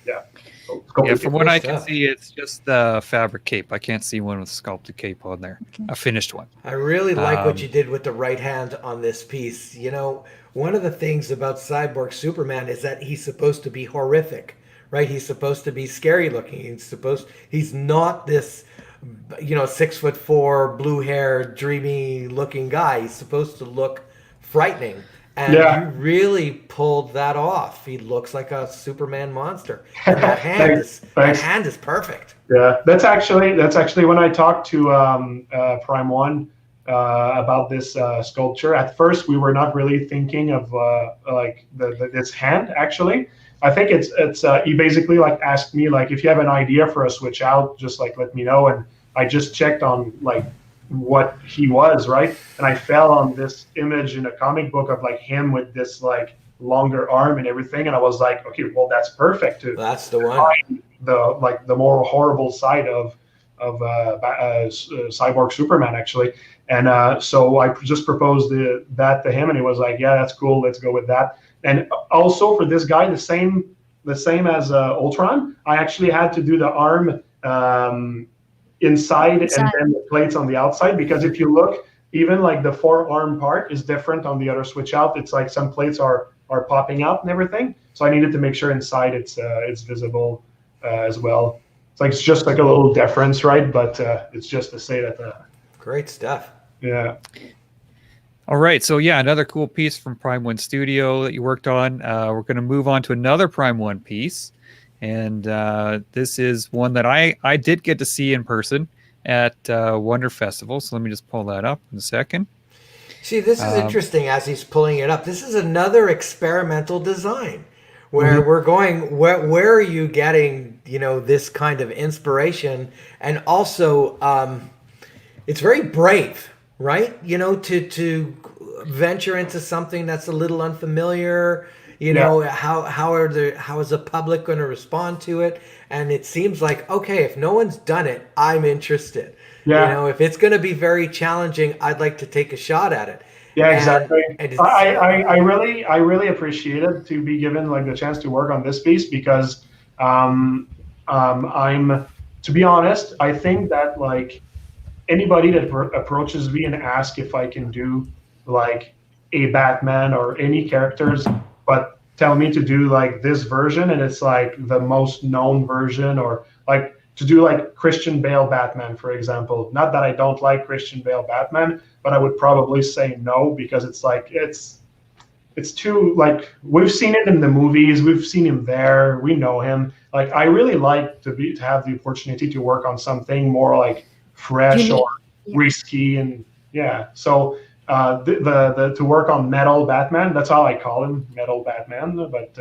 from what I can see, it's just the fabric cape. I can't see one with sculpted cape on there. A finished one. I really like what you did with the right hand on this piece. You know, one of the things about Cyborg Superman is that he's supposed to be horrific, right? He's supposed to be scary looking. He's not this, 6'4", blue hair, dreamy looking guy. He's supposed to look frightening. And you really pulled that off. He looks like a Superman monster. And that hand is perfect. Yeah, that's actually when I talked to Prime One about this sculpture. At first, we were not really thinking of this hand. Actually, I think it's he basically like asked me like, if you have an idea for a switch out, just like let me know. And I just checked on like what he was, right? And I fell on this image in a comic book of like him with this like longer arm and everything, and I was like, okay, well, that's perfect to that's the one, the more horrible side of Cyborg Superman actually. And so I just proposed that to him, and he was like, yeah, that's cool, let's go with that. And also for this guy, the same as Ultron, I actually had to do the arm inside and then the plates on the outside, because if you look, even like the forearm part is different on the other switch out. It's like some plates are popping out and everything, so I needed to make sure inside it's visible as well. It's just like a little difference, right? But it's just to say that great stuff. Yeah. All right, so another cool piece from Prime One Studio that you worked on. We're going to move on to another Prime One piece. And this is one that I did get to see in person at Wonder Festival. So let me just pull that up in a second. See, this is interesting as he's pulling it up. This is another experimental design where we're going, where are you getting, this kind of inspiration? And also, it's very brave, right? To venture into something that's a little unfamiliar. How is the public going to respond to it? And it seems like, okay, if no one's done it, I'm interested. Yeah. If it's going to be very challenging, I'd like to take a shot at it. Yeah, exactly. I really appreciated to be given like the chance to work on this piece, because I'm, to be honest, I think that like anybody that approaches me and asks if I can do like a Batman or any characters, but tell me to do like this version, and it's like the most known version, or like to do like Christian Bale Batman, for example. Not that I don't like Christian Bale Batman, but I would probably say no, because it's like it's too like, we've seen it in the movies, we've seen him there, we know him. Like I really like to have the opportunity to work on something more like fresh or risky, and so. To work on Metal Batman, that's how I call him, Metal Batman. But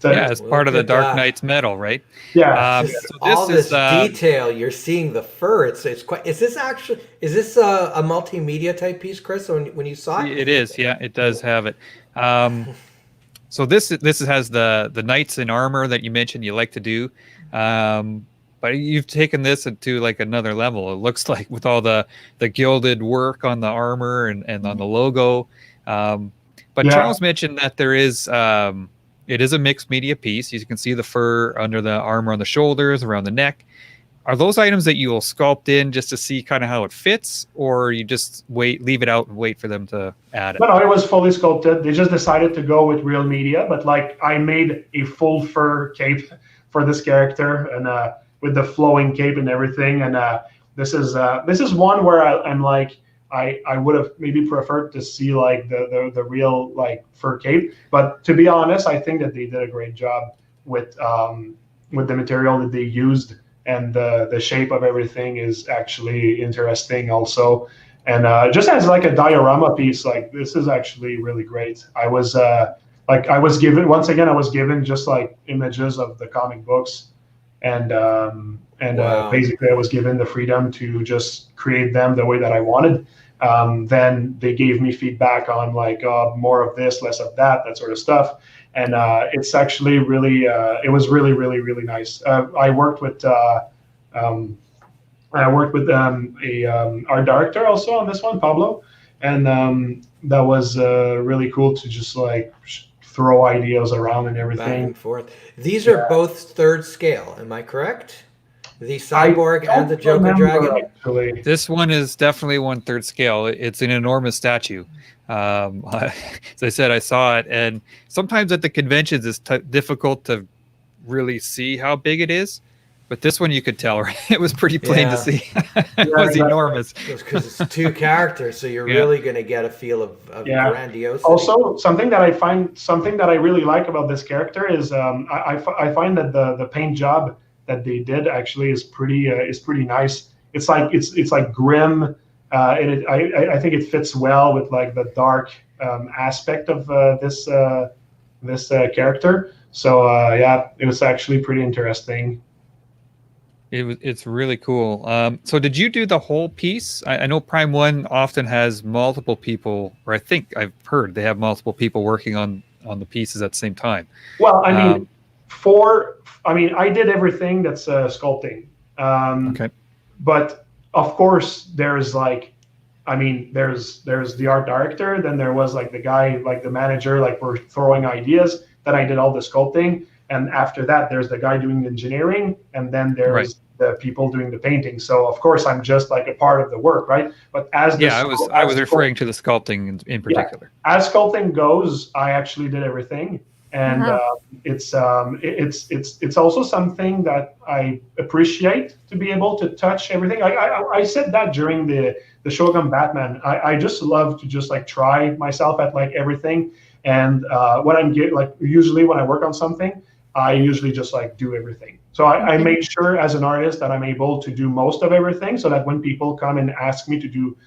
it's part of the Dark Knight's metal, right? Yeah. So all this detail, you're seeing the fur. It's quite. Is this a multimedia type piece, Chris? When you saw it, it is. Yeah, it does have it. So this has the knights in armor that you mentioned you like to do. But you've taken this to like another level. It looks like, with all the gilded work on the armor and on the logo. But Charles mentioned that there is it is a mixed media piece. You can see the fur under the armor on the shoulders, around the neck. Are those items that you will sculpt in just to see kind of how it fits, or you just leave it out and wait for them to add it? No, it was fully sculpted. They just decided to go with real media, but like I made a full fur cape for this character, and with the flowing cape and everything. And this is one where I'm like, I would have maybe preferred to see like the real like fur cape. But to be honest, I think that they did a great job with the material that they used, and the shape of everything is actually interesting also. And just as like a diorama piece, like this is actually really great. I was given just like images of the comic books, and Wow. basically I was given the freedom to just create them the way that I wanted. Then they gave me feedback on like more of this, less of that sort of stuff. And it's actually really, it was really, really, really nice. I worked with art director also on this one, Pablo, and that was really cool to just like throw ideas around and Back everything. and forth. These are both third scale. Am I correct? The cyborg and the Joker dragon. Actually. This one is definitely 1/3 scale. It's an enormous statue. As I said, I saw it, and sometimes at the conventions it's difficult to really see how big it is. But this one you could tell, right? It was pretty plain to see. It was enormous. Because it's two characters, so you're really going to get a feel of grandiosity. Also, something that I really like about this character is I find that the paint job that they did actually is pretty nice. It's like grim, and I think it fits well with like the dark aspect of this character. So it was actually pretty interesting. It's really cool. So did you do the whole piece? I know Prime 1 often has multiple people, or I think I've heard they have multiple people working on the pieces at the same time. Well, I mean, I did everything that's sculpting. Okay. But of course, there's the art director, then there was like the guy, like the manager, like we're throwing ideas. Then I did all the sculpting. And after that, there's the guy doing the engineering, and then there's the people doing the painting. So of course, I'm just like a part of the work, right? But I was referring to the sculpting in particular. Yeah. As sculpting goes, I actually did everything, and it's also something that I appreciate, to be able to touch everything. I said that during the Shogun Batman. I just love to just like try myself at like everything, and usually when I work on something, I usually just like do everything. So I made sure as an artist that I'm able to do most of everything, so that when people come and ask me to do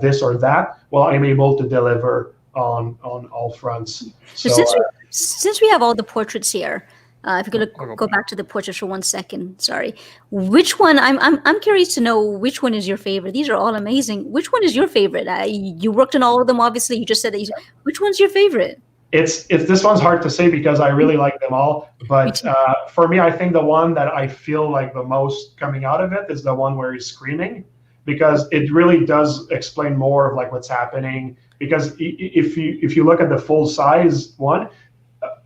this or that, well, I'm able to deliver on all fronts. So since we have all the portraits here, if you're gonna go back to the portraits for 1 second, sorry. Which one? I'm curious to know which one is your favorite. These are all amazing. Which one is your favorite? You worked on all of them, obviously. You just said that. Which one's your favorite? It's this one's hard to say because I really like them all. But for me, I think the one that I feel like the most coming out of it is the one where he's screaming, because it really does explain more of like what's happening. Because if you look at the full size one,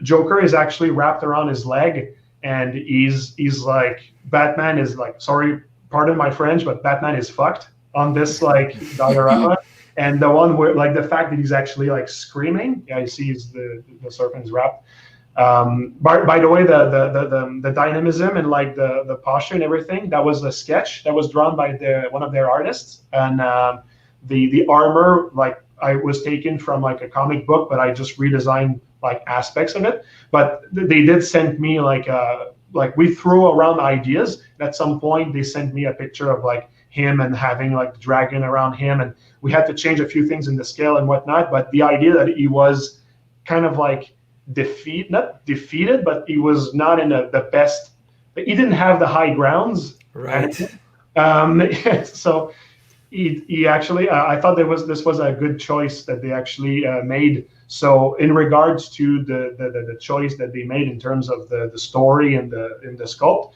Joker is actually wrapped around his leg, and he's like, Batman is like, sorry, pardon my French, but Batman is fucked on this like diorama. And the one where like the fact that he's actually like screaming, you see the serpent is wrapped. By the way, the dynamism and like the posture and everything, that was a sketch that was drawn by one of their artists, and the armor like I was taken from like a comic book, but I just redesigned like aspects of it. But they did send me like we threw around ideas. At some point, they sent me a picture of like him and having like the dragon around him, and we had to change a few things in the scale and whatnot. But the idea that he was kind of like not defeated, but he was not in the best. He didn't have the high grounds, right? So he actually, I thought this was a good choice that they actually made. So in regards to the choice that they made in terms of the story and the sculpt,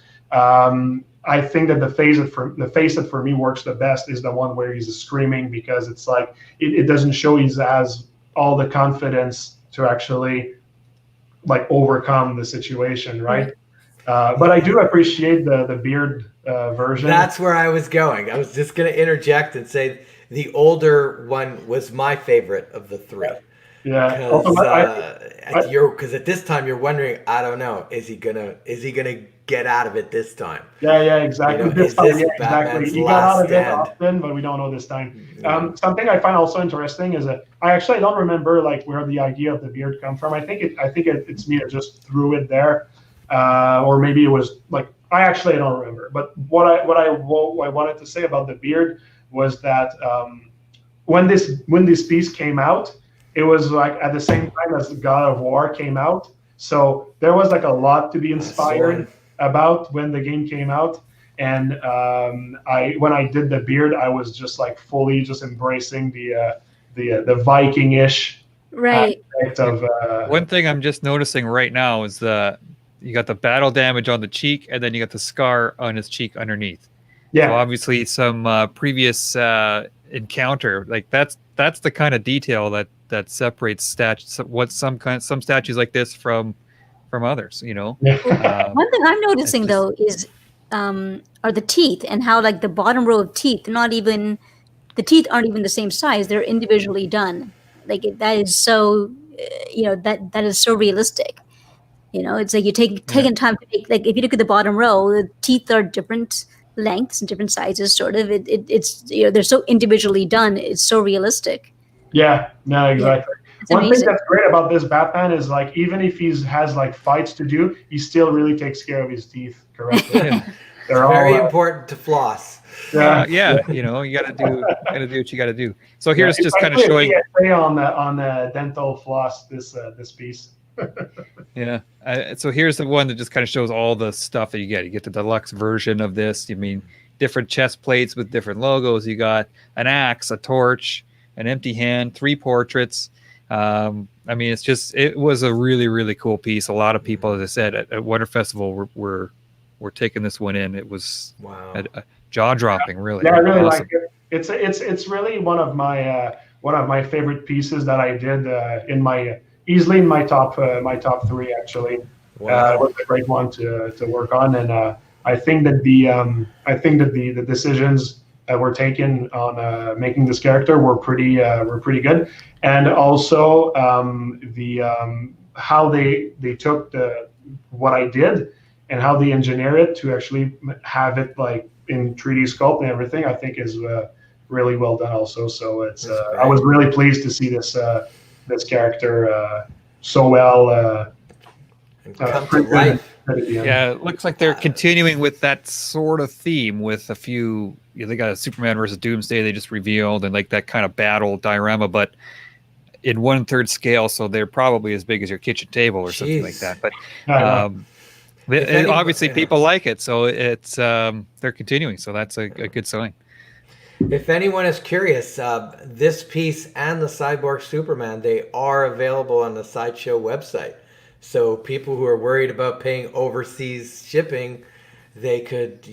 I think that the face that for me works the best is the one where he's screaming, because it's like it doesn't show he has all the confidence to actually like overcome the situation, right? But I do appreciate the beard version. That's where I was going. I was just going to interject and say the older one was my favorite of the three. Yeah. Because at this time you're wondering, I don't know, is he gonna get out of it this time? Yeah, exactly. You know, is this Batman's He got out of it last often, but we don't know this time. Something I find also interesting is that I actually don't remember like where the idea of the beard come from. I think it's me that just threw it there, or maybe it was like I don't remember. But what I wanted to say about the beard was that when this piece came out, it was like at the same time as God of War came out. So there was like a lot to be inspired about when the game came out. And when I did the beard, I was just like fully just embracing the Viking-ish aspect of. One thing I'm just noticing right now is you got the battle damage on the cheek, and then you got the scar on his cheek underneath. Yeah. So obviously some previous encounter, like that's the kind of detail that separates some statues like this from others, you know. One thing I'm noticing though is are the teeth, and how like the bottom row of teeth, the teeth aren't even the same size, they're individually done. Like that is so that is so realistic. You know, it's like you're taking time to make, like if you look at the bottom row, the teeth are different lengths and different sizes, sort of. It's they're so individually done, it's so realistic. Yeah, no, exactly. One amazing. thing that's great about this Batman is like even if he has like fights to do, he still really takes care of his teeth correctly. They're all very important to floss. Yeah, you know, you gotta do what you gotta do. So here's just kind of showing on the dental floss this piece. Yeah. So here's the one that just kind of shows all the stuff that you get. You get the deluxe version of this. You mean different chest plates with different logos. You got an axe, a torch, an empty hand, 3 portraits. I mean, it was a really, really cool piece. A lot of people, as I said, at Wonder Festival were taking this one in. It was jaw dropping, really. Yeah, I really awesome. like it. It's really one of my favorite pieces that I did easily in my top 3 actually. Wow. It was a great one to work on, and I think that the decisions that were taken on making this character were pretty good, and also how they took what I did and how they engineer it to actually have it like in 3D sculpt and everything, I think is really well done also. So it's I was really pleased to see this character so well come to life. Yeah, it looks like they're continuing with that sort of theme with a few. They got a Superman versus Doomsday they just revealed, and like that kind of battle diorama, but in 1/3 scale, so they're probably as big as your kitchen table or something like that. But obviously people like it, so it's they're continuing, so that's a good sign. If anyone is curious, this piece and the Cyborg Superman, they are available on the Sideshow website. So people who are worried about paying overseas shipping, they could,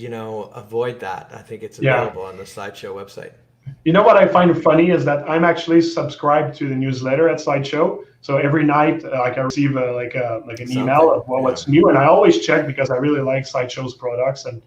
avoid that. I think it's available on the Sideshow website. You know what I find funny is that I'm actually subscribed to the newsletter at Sideshow. So every night, I receive an email of what's new, and I always check because I really like Sideshow's products and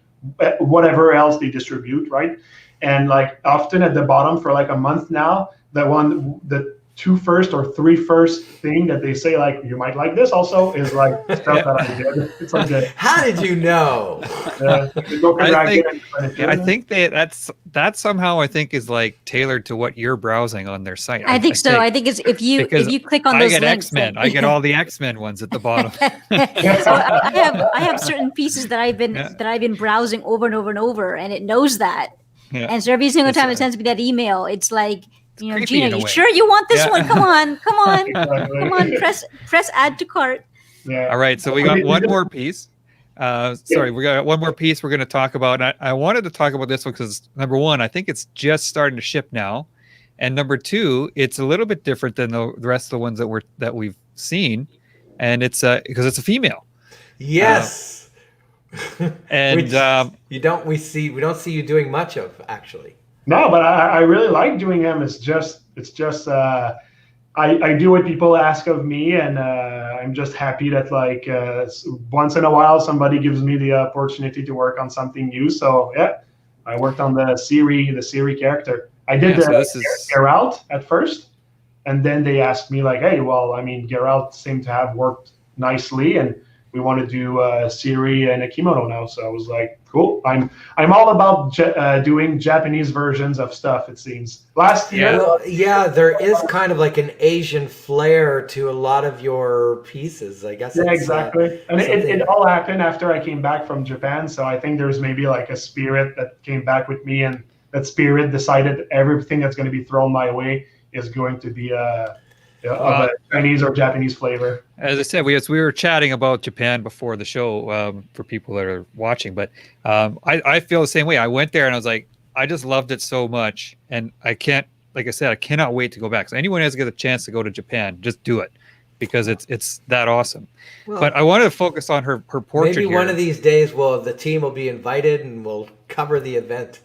whatever else they distribute, right? And like often at the bottom for like a month now, the 2 first or 3 first thing that they say like you might like this also is like stuff that I did. It's like how did you know? I think that somehow I think is like tailored to what you're browsing on their site. I think so. I think it's if you click on those links. X-Men. I get all the X-Men ones at the bottom. So I have certain pieces that I've been browsing over and over and over, and it knows that. Yeah. And so every single time it sends me that email, it's like, Gina, you sure you want this one? Come on, press add to cart. Yeah. All right, so we got one more piece. We got one more piece we're going to talk about. I wanted to talk about this one because number one, I think it's just starting to ship now, and number two, it's a little bit different than the rest of the ones that we've seen, and it's because it's a female. Yes. And we don't see you doing much of actually. No, but I really like doing them. It's just I do what people ask of me, and I'm just happy that like once in a while somebody gives me the opportunity to work on something new. So yeah, I worked on the Siri character. I did Geralt at first, and then they asked me like, hey, well, I mean, Geralt seemed to have worked nicely, and we want to do Siri and a kimono now. So I was like, cool. I'm all about doing Japanese versions of stuff. It seems last year. Well, yeah, there is kind of like an Asian flair to a lot of your pieces. I guess. Yeah, it's, exactly. And it all happened after I came back from Japan. So I think there's maybe like a spirit that came back with me, and that spirit decided everything that's going to be thrown my way is going to be of a Chinese or Japanese flavor. As I said, we were chatting about Japan before the show for people that are watching, but I feel the same way. I went there and I was like, I just loved it so much, and I can't, like I said, I cannot wait to go back. So anyone has got a chance to go to Japan, just do it, because it's that awesome. Well, but I wanted to focus on her portrait. Maybe here. one of these days, the team will be invited and we'll cover the event.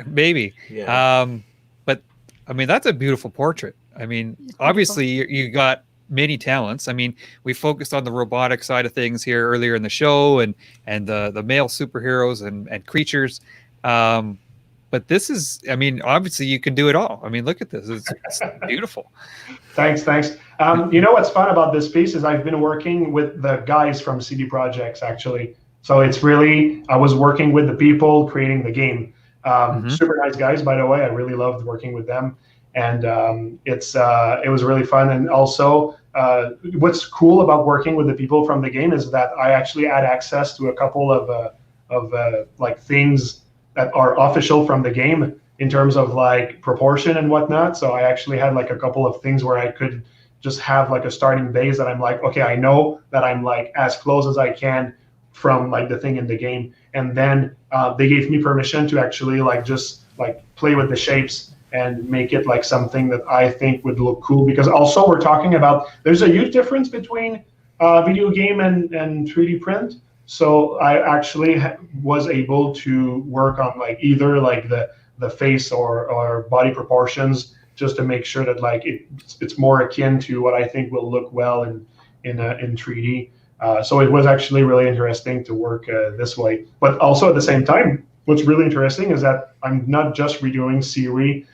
Maybe. Yeah. But I mean, that's a beautiful portrait. I mean, obviously you got many talents. I mean, we focused on the robotic side of things here earlier in the show, and the male superheroes and creatures. But this is, I mean, obviously you can do it all. I mean, look at this. It's beautiful. Thanks. You know what's fun about this piece is I've been working with the guys from CD Projects, actually. So it's really, I was working with the people creating the game. Super nice guys, by the way. I really loved working with them. And it was really fun. And also, what's cool about working with the people from the game is that I actually had access to a couple of like things that are official from the game in terms of like proportion and whatnot. So I actually had like a couple of things where I could just have like a starting base that I'm like, okay, I know that I'm like as close as I can from like the thing in the game. And then they gave me permission to actually like just like play with the shapes and make it like something that I think would look cool. Because also we're talking about, there's a huge difference between video game and 3D print. So I actually was able to work on like either like the face or body proportions, just to make sure that like it's more akin to what I think will look well in 3D. So it was actually really interesting to work this way. But also at the same time, what's really interesting is that I'm not just redoing Siri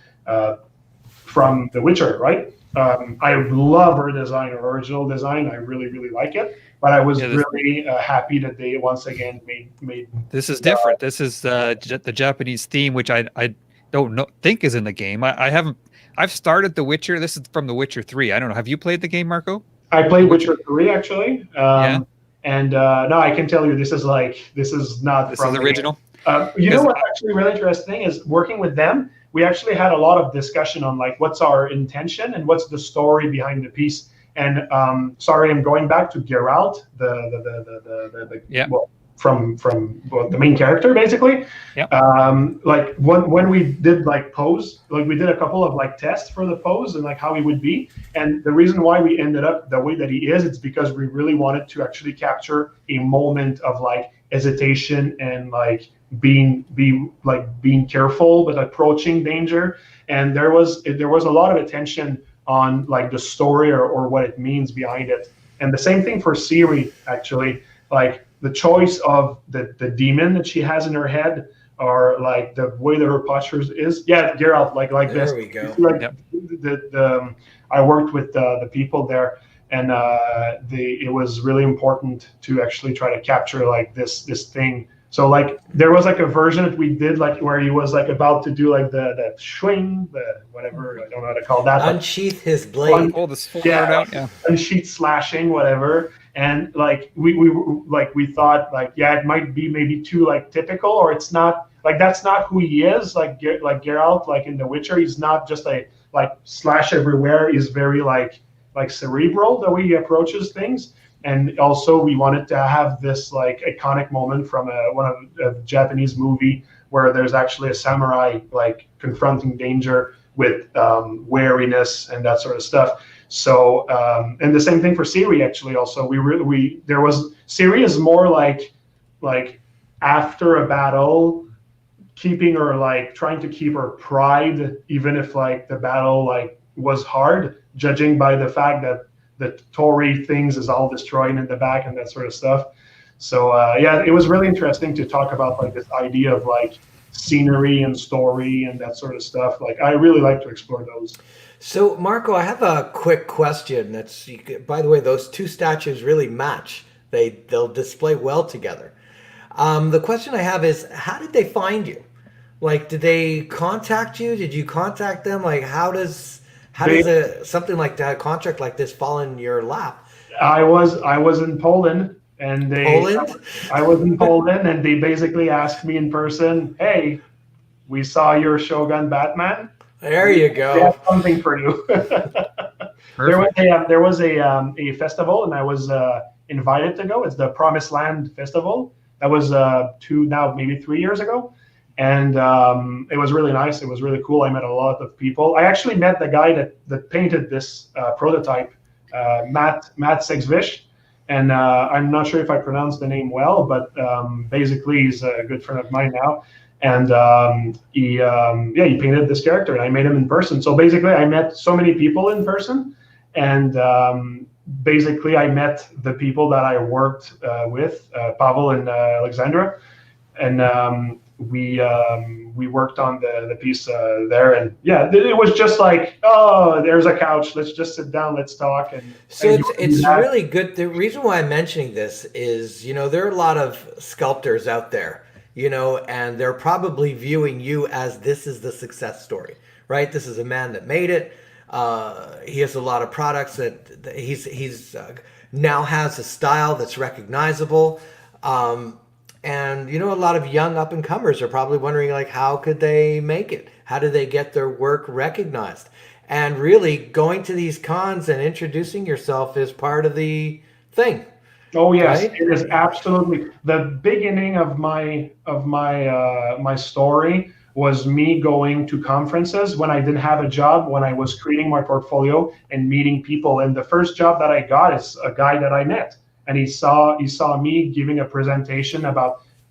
from The Witcher, right? I love her design, her original design. I really, really like it. But I was really happy that they once again made. This is different. This is the Japanese theme, which I don't think is in the game. I've started The Witcher. This is from The Witcher 3. I don't know. Have you played the game, Marco? I played Witcher 3 actually. And no, I can tell you this is not this from is original. You know what's actually really interesting is working with them. We actually had a lot of discussion on like what's our intention and what's the story behind the piece. And sorry, I'm going back to Geralt, from the main character basically. Like when we did like pose, like we did a couple of like tests for the pose and like how he would be. And the reason why we ended up the way that he is, it's because we really wanted to actually capture a moment of like hesitation and like being careful but approaching danger. And there was a lot of attention on like the story or what it means behind it. And the same thing for Siri, actually, like the choice of the demon that she has in her head, or like the way that her posture is. Yeah, Geralt, like there this. There we go. Like I worked with the people there, and it was really important to actually try to capture like this thing. So like there was like a version that we did like where he was like about to do like the swing, the whatever, I don't know how to call that. Unsheath his blade. Pull this sword out. Yeah. Unsheath slashing, whatever. And like we thought like, yeah, it might be maybe too like typical, or it's not like that's not who he is. Like Geralt, like in The Witcher, he's not just a like slash everywhere. He's very like cerebral the way he approaches things. And also we wanted to have this like iconic moment from a Japanese movie where there's actually a samurai like confronting danger with wariness and that sort of stuff. So and the same thing for Siri actually. Also, Siri is more like after a battle, keeping her like trying to keep her pride, even if like the battle like was hard, judging by the fact that the Tory things is all destroyed in the back and that sort of stuff. So yeah, it was really interesting to talk about like this idea of like scenery and story and that sort of stuff. Like I really like to explore those. So Marco, I have a quick question. By the way, those two statues really match. They'll display well together. The question I have is, how did they find you? Like, did they contact you? Did you contact them? Like, how does something like that, a contract like this, fall in your lap? I was in Poland, and I was in Poland, and they basically asked me in person, "Hey, we saw your Shogun Batman. There you go. We have something for you." There was a festival, and I was invited to go. It's the Promised Land Festival. That was maybe 3 years ago. And it was really nice. It was really cool. I met a lot of people. I actually met the guy that painted this prototype, Matt Sexvish. And I'm not sure if I pronounced the name well, but basically he's a good friend of mine now. And he painted this character, and I met him in person. So basically I met so many people in person, and basically I met the people that I worked with, Pavel and Alexandra. And we worked on the piece there, and it was just like, oh, there's a couch, let's just sit down, let's talk. And so it's really good. The reason why I'm mentioning this is, there are a lot of sculptors out there, and they're probably viewing you as this is the success story, right? This is a man that made it. He has a lot of products that he's now has a style that's recognizable. And, a lot of young up-and-comers are probably wondering, like, how could they make it? How do they get their work recognized? And really, going to these cons and introducing yourself is part of the thing. Oh, yes. Right? It is absolutely. The beginning of my story was me going to conferences when I didn't have a job, when I was creating my portfolio and meeting people. And the first job that I got is a guy that I met. And he saw me giving a presentation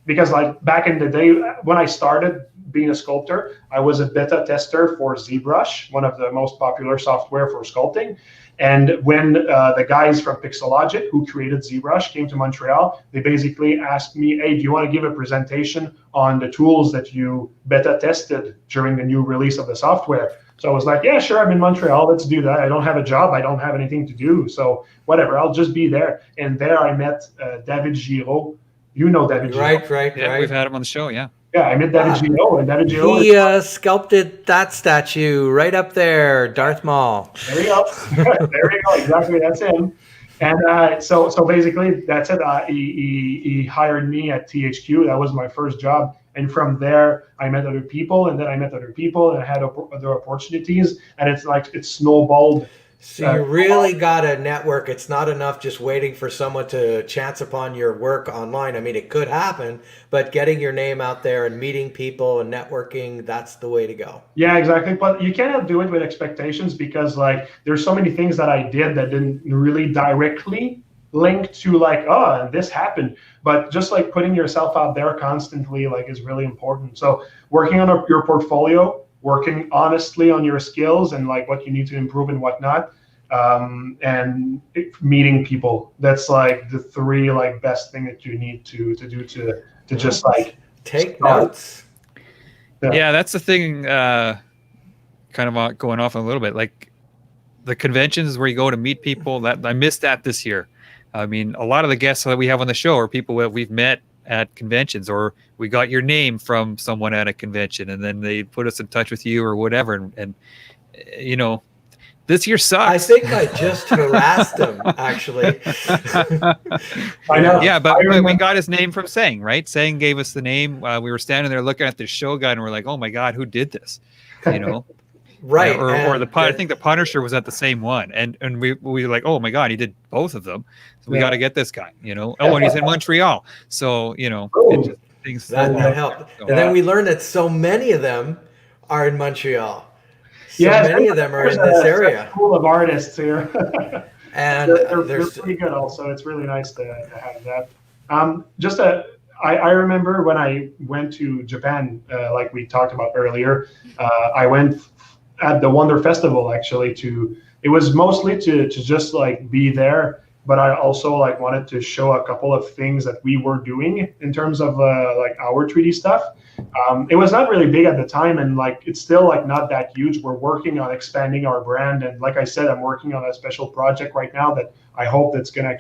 because like back in the day when I started being a sculptor, I was a beta tester for ZBrush, one of the most popular software for sculpting. And when the guys from Pixelogic who created ZBrush came to Montreal, they basically asked me, "Hey, do you want to give a presentation on the tools that you beta tested during the new release of the software?" So I was like, yeah, sure, I'm in Montreal, let's do that. I don't have a job, I don't have anything to do, so whatever, I'll just be there. And there I met David Giraud. You know David Giraud. Right. Yeah, we've had him on the show, yeah. Yeah, I met David Giraud, and David Giraud. He sculpted that statue right up there, Darth Maul. There you go. There you go, exactly, that's him. And so basically, that's it. He hired me at THQ, that was my first job. And from there, I met other people, and then I met other people, and I had other opportunities, and it's snowballed. So you really got to network. It's not enough just waiting for someone to chance upon your work online. I mean, it could happen, but getting your name out there and meeting people and networking, that's the way to go. Yeah, exactly. But you cannot do it with expectations because there's so many things that I did that didn't really directly link to this happened. But just putting yourself out there constantly is really important. So working on your portfolio, working honestly on your skills and what you need to improve and whatnot, and meeting people. That's the three best thing that you need to do to just take start. Notes. Yeah, that's the thing. Kind of going off a little bit, the conventions where you go to meet people. That I missed that this year. I mean, a lot of the guests that we have on the show are people that we've met at conventions, or we got your name from someone at a convention, and then they put us in touch with you or whatever. And this year sucks. I think I just harassed him, actually. I know. Yeah, but we got his name from Sang, right? Sang gave us the name. We were standing there looking at the Shogun, and we're like, "Oh my God, who did this?" Right. I think the Punisher was at the same one, and we were like, "Oh my God, he did both of them." So we got to get this guy, Oh, and he's in Montreal, so things that helped. And then we learned that so many of them are in Montreal. Many of them are in this area. School of artists here, and they're pretty good. Also, it's really nice to have that. I remember when I went to Japan, like we talked about earlier. I went at the Wonder Festival actually. It was mostly to just be there, but I also wanted to show a couple of things that we were doing in terms of our 3D stuff. It was not really big at the time, and it's still not that huge. We're working on expanding our brand, and like I said, I'm working on a special project right now that I hope that's gonna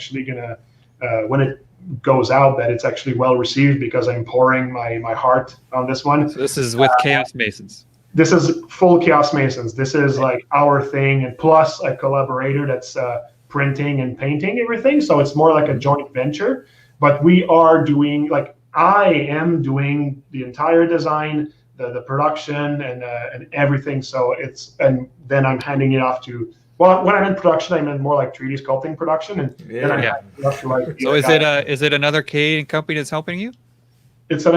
when it goes out, that it's actually well received, because I'm pouring my heart on this one. So this is with Chaos Masons. This is full Chaos Masons. This is like our thing, and plus a collaborator that's printing and painting everything. So it's more like a joint venture. But we are doing, like, I am doing the entire design, the production, and everything. So and then I'm handing it off to. Well, when I'm in production, I meant more like 3D sculpting production, and then I'm handing it off to, like, So is it another Canadian company that's helping you? It's a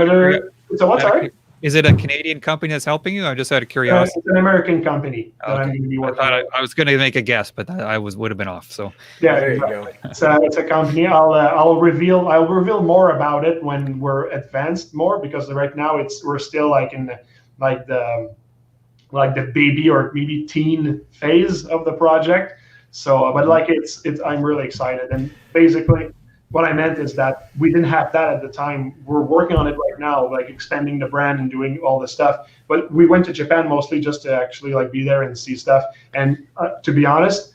what? Sorry. Is it a Canadian company that's helping you? I just out of curiosity. It's an American company that I'm Okay. going to be I working thought with. I was going to make a guess, but I would have been off. So Yeah, There you exactly. go. It's a company. I'll reveal more about it when we're advanced more, because right now we're still like in the baby or maybe teen phase of the project. So, but like it's I'm really excited. And basically, what I meant is that we didn't have that at the time. We're working on it right now, like expanding the brand and doing all this stuff. But we went to Japan mostly just to actually like be there and see stuff. And to be honest,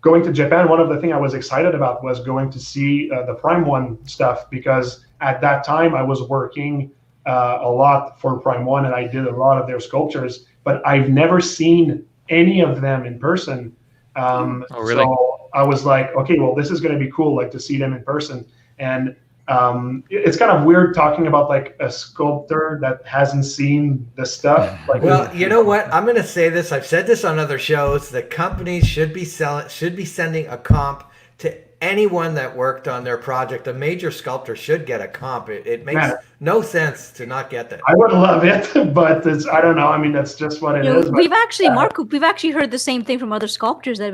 going to Japan, one of the things I was excited about was going to see the Prime 1 stuff, because at that time I was working a lot for Prime 1, and I did a lot of their sculptures, but I've never seen any of them in person. Oh, really? So I was like, okay, well, this is going to be cool, like to see them in person. And it's kind of weird talking about like a sculptor that hasn't seen the stuff. Like, Well, you know what? I'm going to say this. I've said this on other shows. The companies should be sending a comp to anyone that worked on their project. A major sculptor should get a comp. It makes no sense to not get that. I would love it, but I don't know. I mean, that's just what it You know, is. we've actually, Marco, we've actually heard the same thing from other sculptors that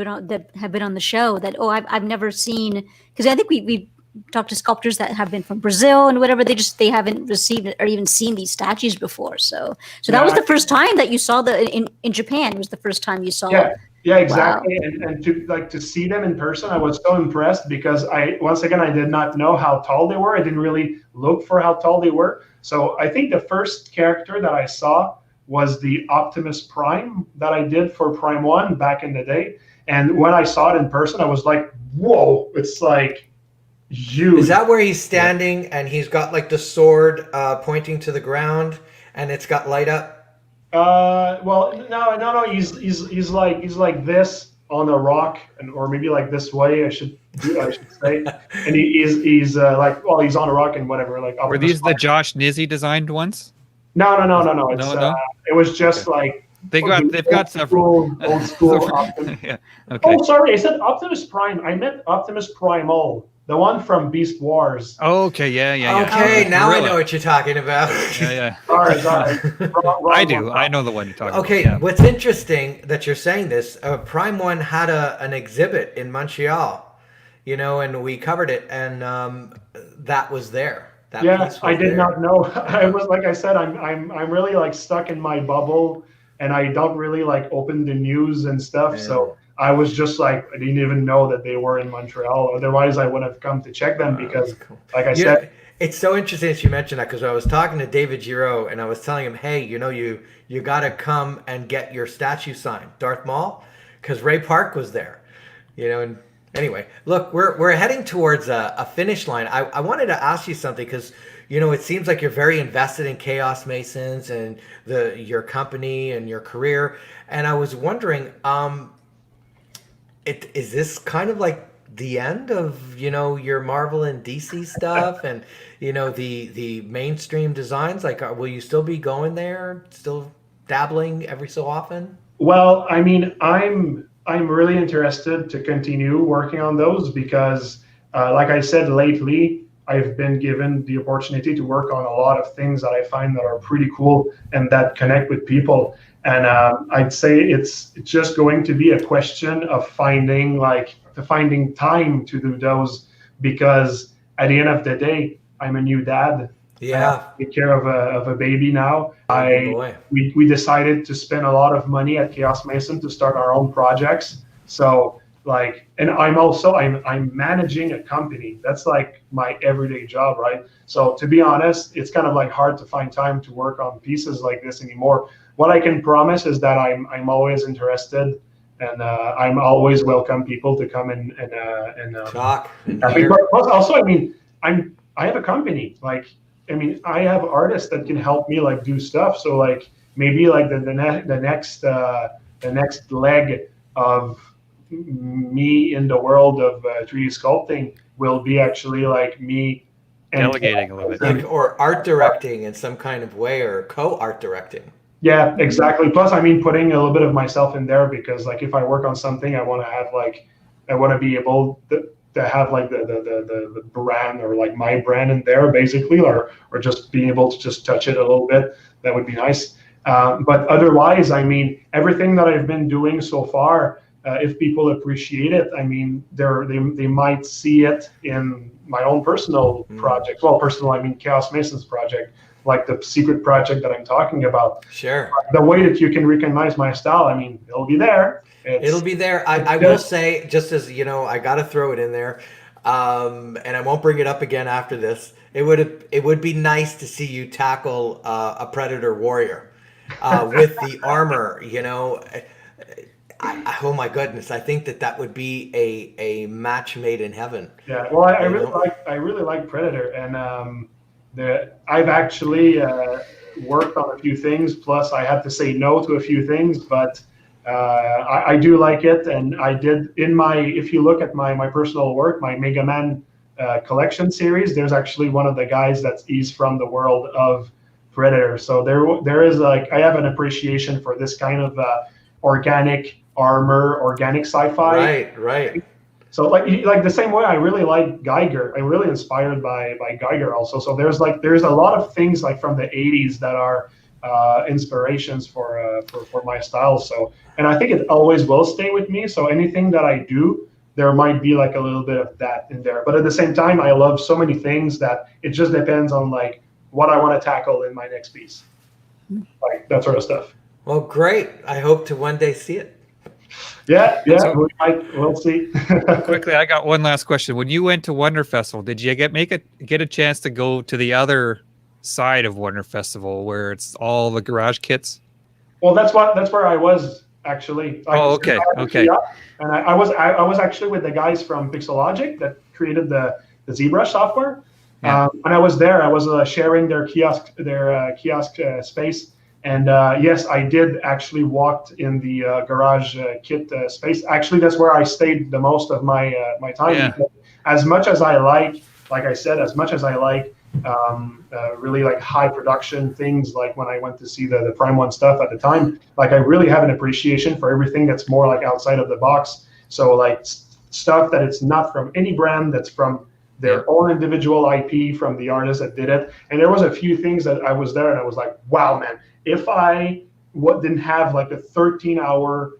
have been on the show. That I've never seen, because I think we talked to sculptors that have been from Brazil and whatever. They haven't received or even seen these statues before. So that was the first time that you saw in Japan. Was the first time you saw. Yeah, exactly. Wow. And to see them in person, I was so impressed, because I did not know how tall they were. I didn't really look for how tall they were. So I think the first character that I saw was the Optimus Prime that I did for Prime 1 back in the day. And when I saw it in person, I was like, whoa, it's like huge. Is that where he's standing and he's got like the sword pointing to the ground and it's got light up? Well, no. He's like this on a rock, or maybe like this way. I should say. And he's like, well, he's on a rock and whatever. Like, were these the Josh Nizzi designed ones? No. It's, No? It was just like They've got several. old school Optimus. Yeah. Okay. Oh, sorry, I said Optimus Prime. I meant Optimus Primal, the one from Beast Wars. Oh, okay. Yeah. Okay, now I Gorilla. know what you're talking about. Yeah. Sorry. I do. I know the one you're talking Okay, about. Yeah. what's interesting that you're saying this, Prime 1 had an exhibit in Montreal, and we covered it, and that was there. That Yeah, piece was I did there. not know. I was, like I said, I'm really like stuck in my bubble, and I don't really like open the news and stuff. Yeah. So I was just like, I didn't even know that they were in Montreal. Otherwise, I would have come to check them, because, Cool. like I You said, know, it's so interesting that you mentioned that, because I was talking to David Giraud and I was telling him, hey, you got to come and get your statue signed, Darth Maul, because Ray Park was there, and anyway, look, we're heading towards a finish line. I wanted to ask you something, because it seems like you're very invested in Chaos Masons and your company and your career, and I was wondering, is this kind of like the end of your Marvel and DC stuff and the mainstream designs? Like, will you still be going there, still dabbling every so often? well, I mean, I'm really interested to continue working on those, because, like I said, lately I've been given the opportunity to work on a lot of things that I find that are pretty cool and that connect with people. And I'd say it's just going to be a question of finding time to do those, because at the end of the day, I'm a new dad. Yeah. I have to take care of a baby now. Boy. We decided to spend a lot of money at Chaos Mason to start our own projects. So and I'm managing a company. That's like my everyday job, right? So to be honest, it's kind of like hard to find time to work on pieces like this anymore. What I can promise is that I'm always interested and I'm always welcome people to come and talk. Plus, also, I mean, I have a company. Like, I mean, I have artists that can help me like do stuff. So like maybe like the next leg of me in the world of 3D sculpting will be actually like me delegating a little bit, or art directing in some kind of way, or co-art directing. Yeah, exactly. Plus, I mean, putting a little bit of myself in there, because like if I work on something, I want to be able to have like the brand, or like my brand in there, basically, or just being able to just touch it a little bit. That would be nice. But otherwise, I mean, everything that I've been doing so far, if people appreciate it, I mean, they might see it in my own personal project. Well, personal, I mean, Chaos Masons project, like the secret project that I'm talking about. Sure. The way that you can recognize my style, I mean, it'll be there. It'll be there. I will say, just as you know, I got to throw it in there, and I won't bring it up again after this. It would be nice to see you tackle a Predator Warrior with the armor. You know, oh my goodness, I think that would be a match made in heaven. Yeah. Well, I really like Predator, and I've actually worked on a few things. Plus, I had to say no to a few things, but. I do like it, and I did if you look at my personal work, my Mega Man collection series, there's actually one of the guys he's from the world of Predator. So there is like, I have an appreciation for this kind of organic armor, organic sci-fi. Right. So like the same way I really like Geiger. I'm really inspired by Geiger also. So there's a lot of things like from the 80s that are inspirations for my style. So, and I think it always will stay with me. So anything that I do, there might be like a little bit of that in there. But at the same time, I love so many things that it just depends on like what I want to tackle in my next piece, like that sort of stuff. Well, great. I hope to one day see it. Yeah. So, we'll see. Quickly, I got one last question. When you went to Wonder Festival, did you get a chance to go to the other side of Wonder Festival where it's all the garage kits? Well, that's where I was actually. Okay. And I was actually with the guys from Pixelogic that created the ZBrush software. Yeah. And I was there. I was sharing their kiosk space. And yes, I did actually walk in the garage kit space. Actually, that's where I stayed the most of my time. Yeah. As much as I like I said, really like high production things, like when I went to see the Prime 1 stuff at the time, like I really have an appreciation for everything that's more like outside of the box. So like stuff that it's not from any brand, that's from their own individual IP, from the artist that did it. And there was a few things that I was there and I was like, wow, man, if I didn't have like a 13-hour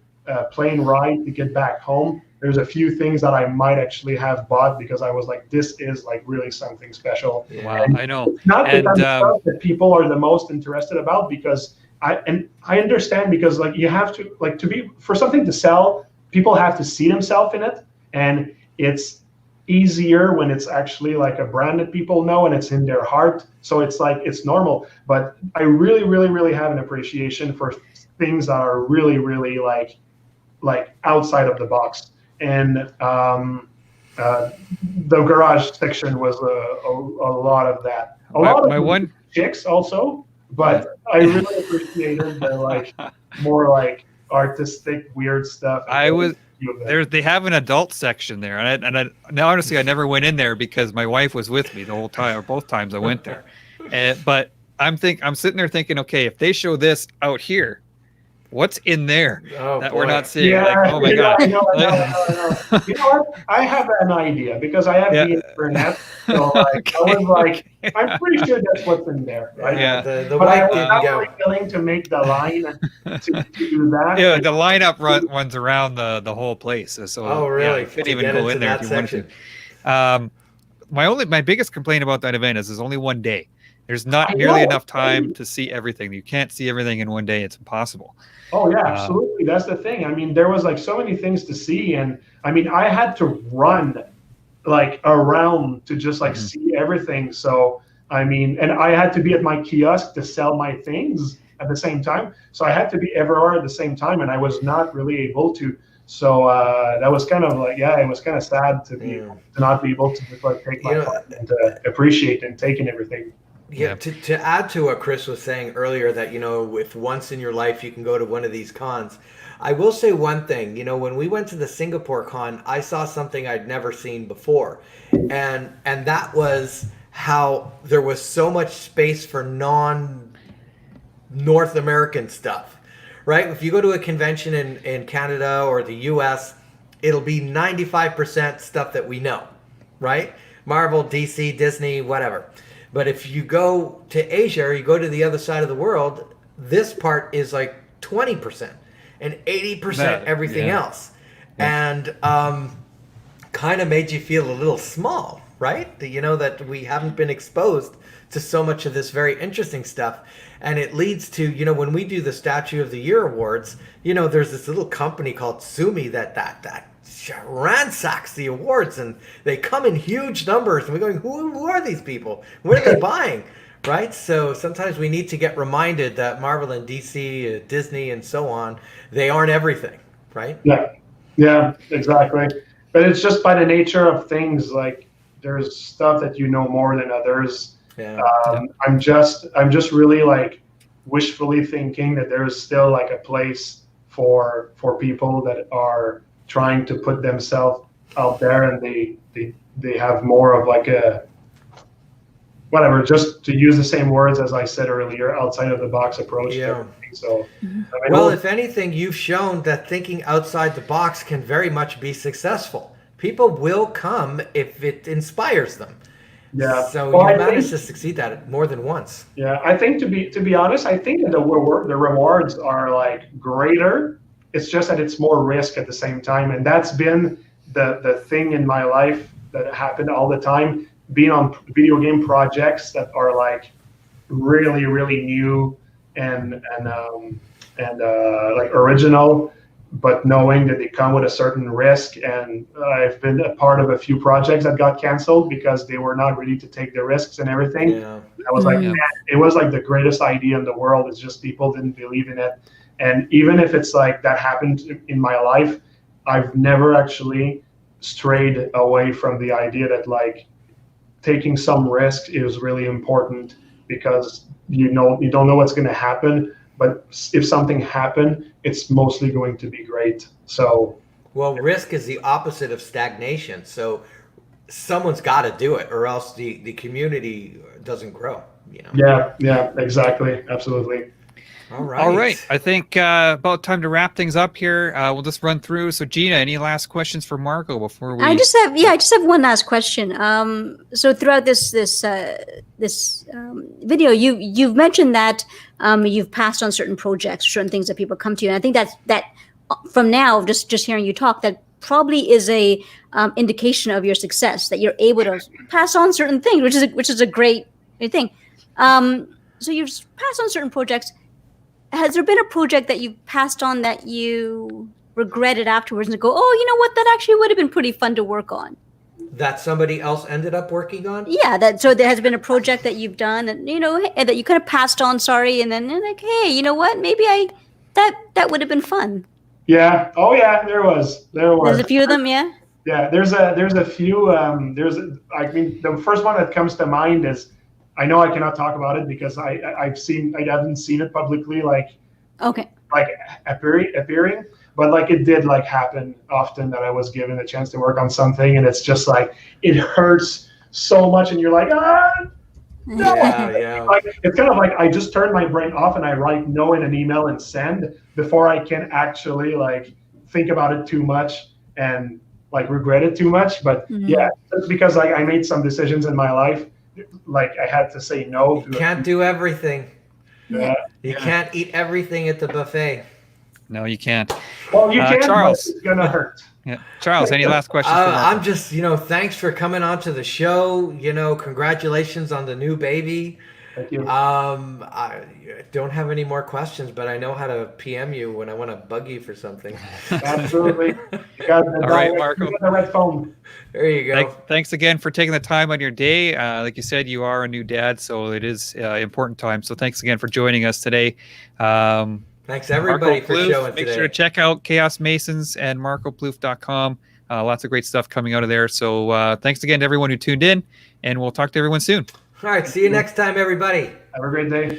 plane ride to get back home, there's a few things that I might actually have bought, because I was like, this is like really something special. Wow, and I know. Not the kind of stuff that people are the most interested about, because I understand, because like you have to, like, for something to sell, people have to see themselves in it, and it's easier when it's actually like a brand that people know and it's in their heart. So it's like, it's normal. But I really, really, really have an appreciation for things that are really, really like outside of the box. And the garage section was a lot of that. A lot of chicks also, but I really appreciated the like more like artistic weird stuff. They have an adult section there, and I now honestly I never went in there because my wife was with me the whole time, or both times I went there. But I'm sitting there thinking, okay, if they show this out here, what's in there that we're not seeing? Yeah, like, oh my god! I know. You know what? I have an idea, because I have the internet. So like, I was like, I'm pretty sure that's what's in there, right? Yeah. But I was not really willing to make the line to do that. Yeah, the lineup runs around the whole place. So really? You couldn't even go in there if you wanted to. My biggest complaint about that event is there's only one day. There's not nearly enough time to see everything. You can't see everything in one day. It's impossible. Oh yeah, absolutely. That's the thing. I mean, there was like so many things to see, and I mean, I had to run like around to just like see everything. So I mean, and I had to be at my kiosk to sell my things at the same time. So I had to be everywhere at the same time, and I was not really able to. So that was kind of like, it was kind of sad to not be able to just, like, take my part and to appreciate and take in everything. Yeah, to add to what Chris was saying earlier, that, if once in your life you can go to one of these cons, I will say one thing. When we went to the Singapore con, I saw something I'd never seen before, and that was how there was so much space for non-North American stuff. Right? If you go to a convention in Canada or the US, it'll be 95% stuff that we know, right? Marvel, DC, Disney, whatever. But if you go to Asia or you go to the other side of the world, this part is like 20% and 80% everything else. And kind of made you feel a little small, right? That we haven't been exposed to so much of this very interesting stuff. And it leads to, when we do the Statue of the Year awards, there's this little company called Sumi that ransacks the awards, and they come in huge numbers, and we're going, who are these people? What are they buying? Right? So sometimes we need to get reminded that Marvel and DC, Disney, and so on, they aren't everything, right? Yeah, exactly. But it's just by the nature of things, like, there's stuff that more than others. I'm just really, like, wishfully thinking that there's still, like, a place for people that are trying to put themselves out there, and they have more of, like, a whatever, just to use the same words as I said earlier, outside of the box approach. So well, if anything, you've shown that thinking outside the box can very much be successful. People will come if it inspires them. Yeah. So you managed to succeed at it more than once. Yeah, I think to be honest, I think that the rewards are, like, greater. It's just that it's more risk at the same time, and that's been the thing in my life that happened all the time. Being on video game projects that are, like, really, really new and like original, but knowing that they come with a certain risk. And I've been a part of a few projects that got canceled because they were not ready to take the risks and everything. I was like, man, it was like the greatest idea in the world. It's just people didn't believe in it. And even if it's like that happened in my life, I've never actually strayed away from the idea that, like, taking some risk is really important, because you don't know what's going to happen. But if something happened, it's mostly going to be great. So, well, risk is the opposite of stagnation. So someone's got to do it, or else the community doesn't grow. Yeah, exactly, absolutely. All right. I think about time to wrap things up here. We'll just run through. So, Gina, any last questions for Marco before we? I just have one last question. So throughout this video, you've mentioned that you've passed on certain projects, certain things that people come to you, and I think that from now, just hearing you talk, that probably is a indication of your success, that you're able to pass on certain things, which is a great thing. So you've passed on certain projects. Has there been a project that you've passed on that you regretted afterwards and go, oh, you know what, that actually would have been pretty fun to work on? That somebody else ended up working on? Yeah, so there has been a project that you've done, and that you kind of passed on, and then like, hey, you know what, maybe that would have been fun. Yeah. Oh yeah, there was. There's a few of them, yeah. Yeah, there's a few. The first one that comes to mind is, I know I cannot talk about it because I haven't seen it publicly, like appearing, but like it did like happen often that I was given a chance to work on something, and it's just like it hurts so much, and you're like, no. Yeah. Like, it's kind of like I just turn my brain off and I write no in an email and send before I can actually like think about it too much and like regret it too much. But yeah, that's because like I made some decisions in my life. Like I had to say no. You can't do everything. Yeah. You can't eat everything at the buffet. No, you can't. Well, you can, Charles. but it's gonna hurt. Yeah, Charles. Any last questions? I'm just, thanks for coming on to the show. Congratulations on the new baby. Thank you. I don't have any more questions, but I know how to PM you when I want to bug you for something. Absolutely. You got the All right, direct- Marco. you got the right phone. There you go. Thanks again for taking the time on your day. Like you said, you are a new dad, so it is important time. So thanks again for joining us today. Thanks everybody Marco for Plouffe, showing make today. sure to check out Chaos Masons and MarcoPlouffe.com. Lots of great stuff coming out of there. So thanks again to everyone who tuned in, and we'll talk to everyone soon. All right, see you next time, everybody. Have a great day.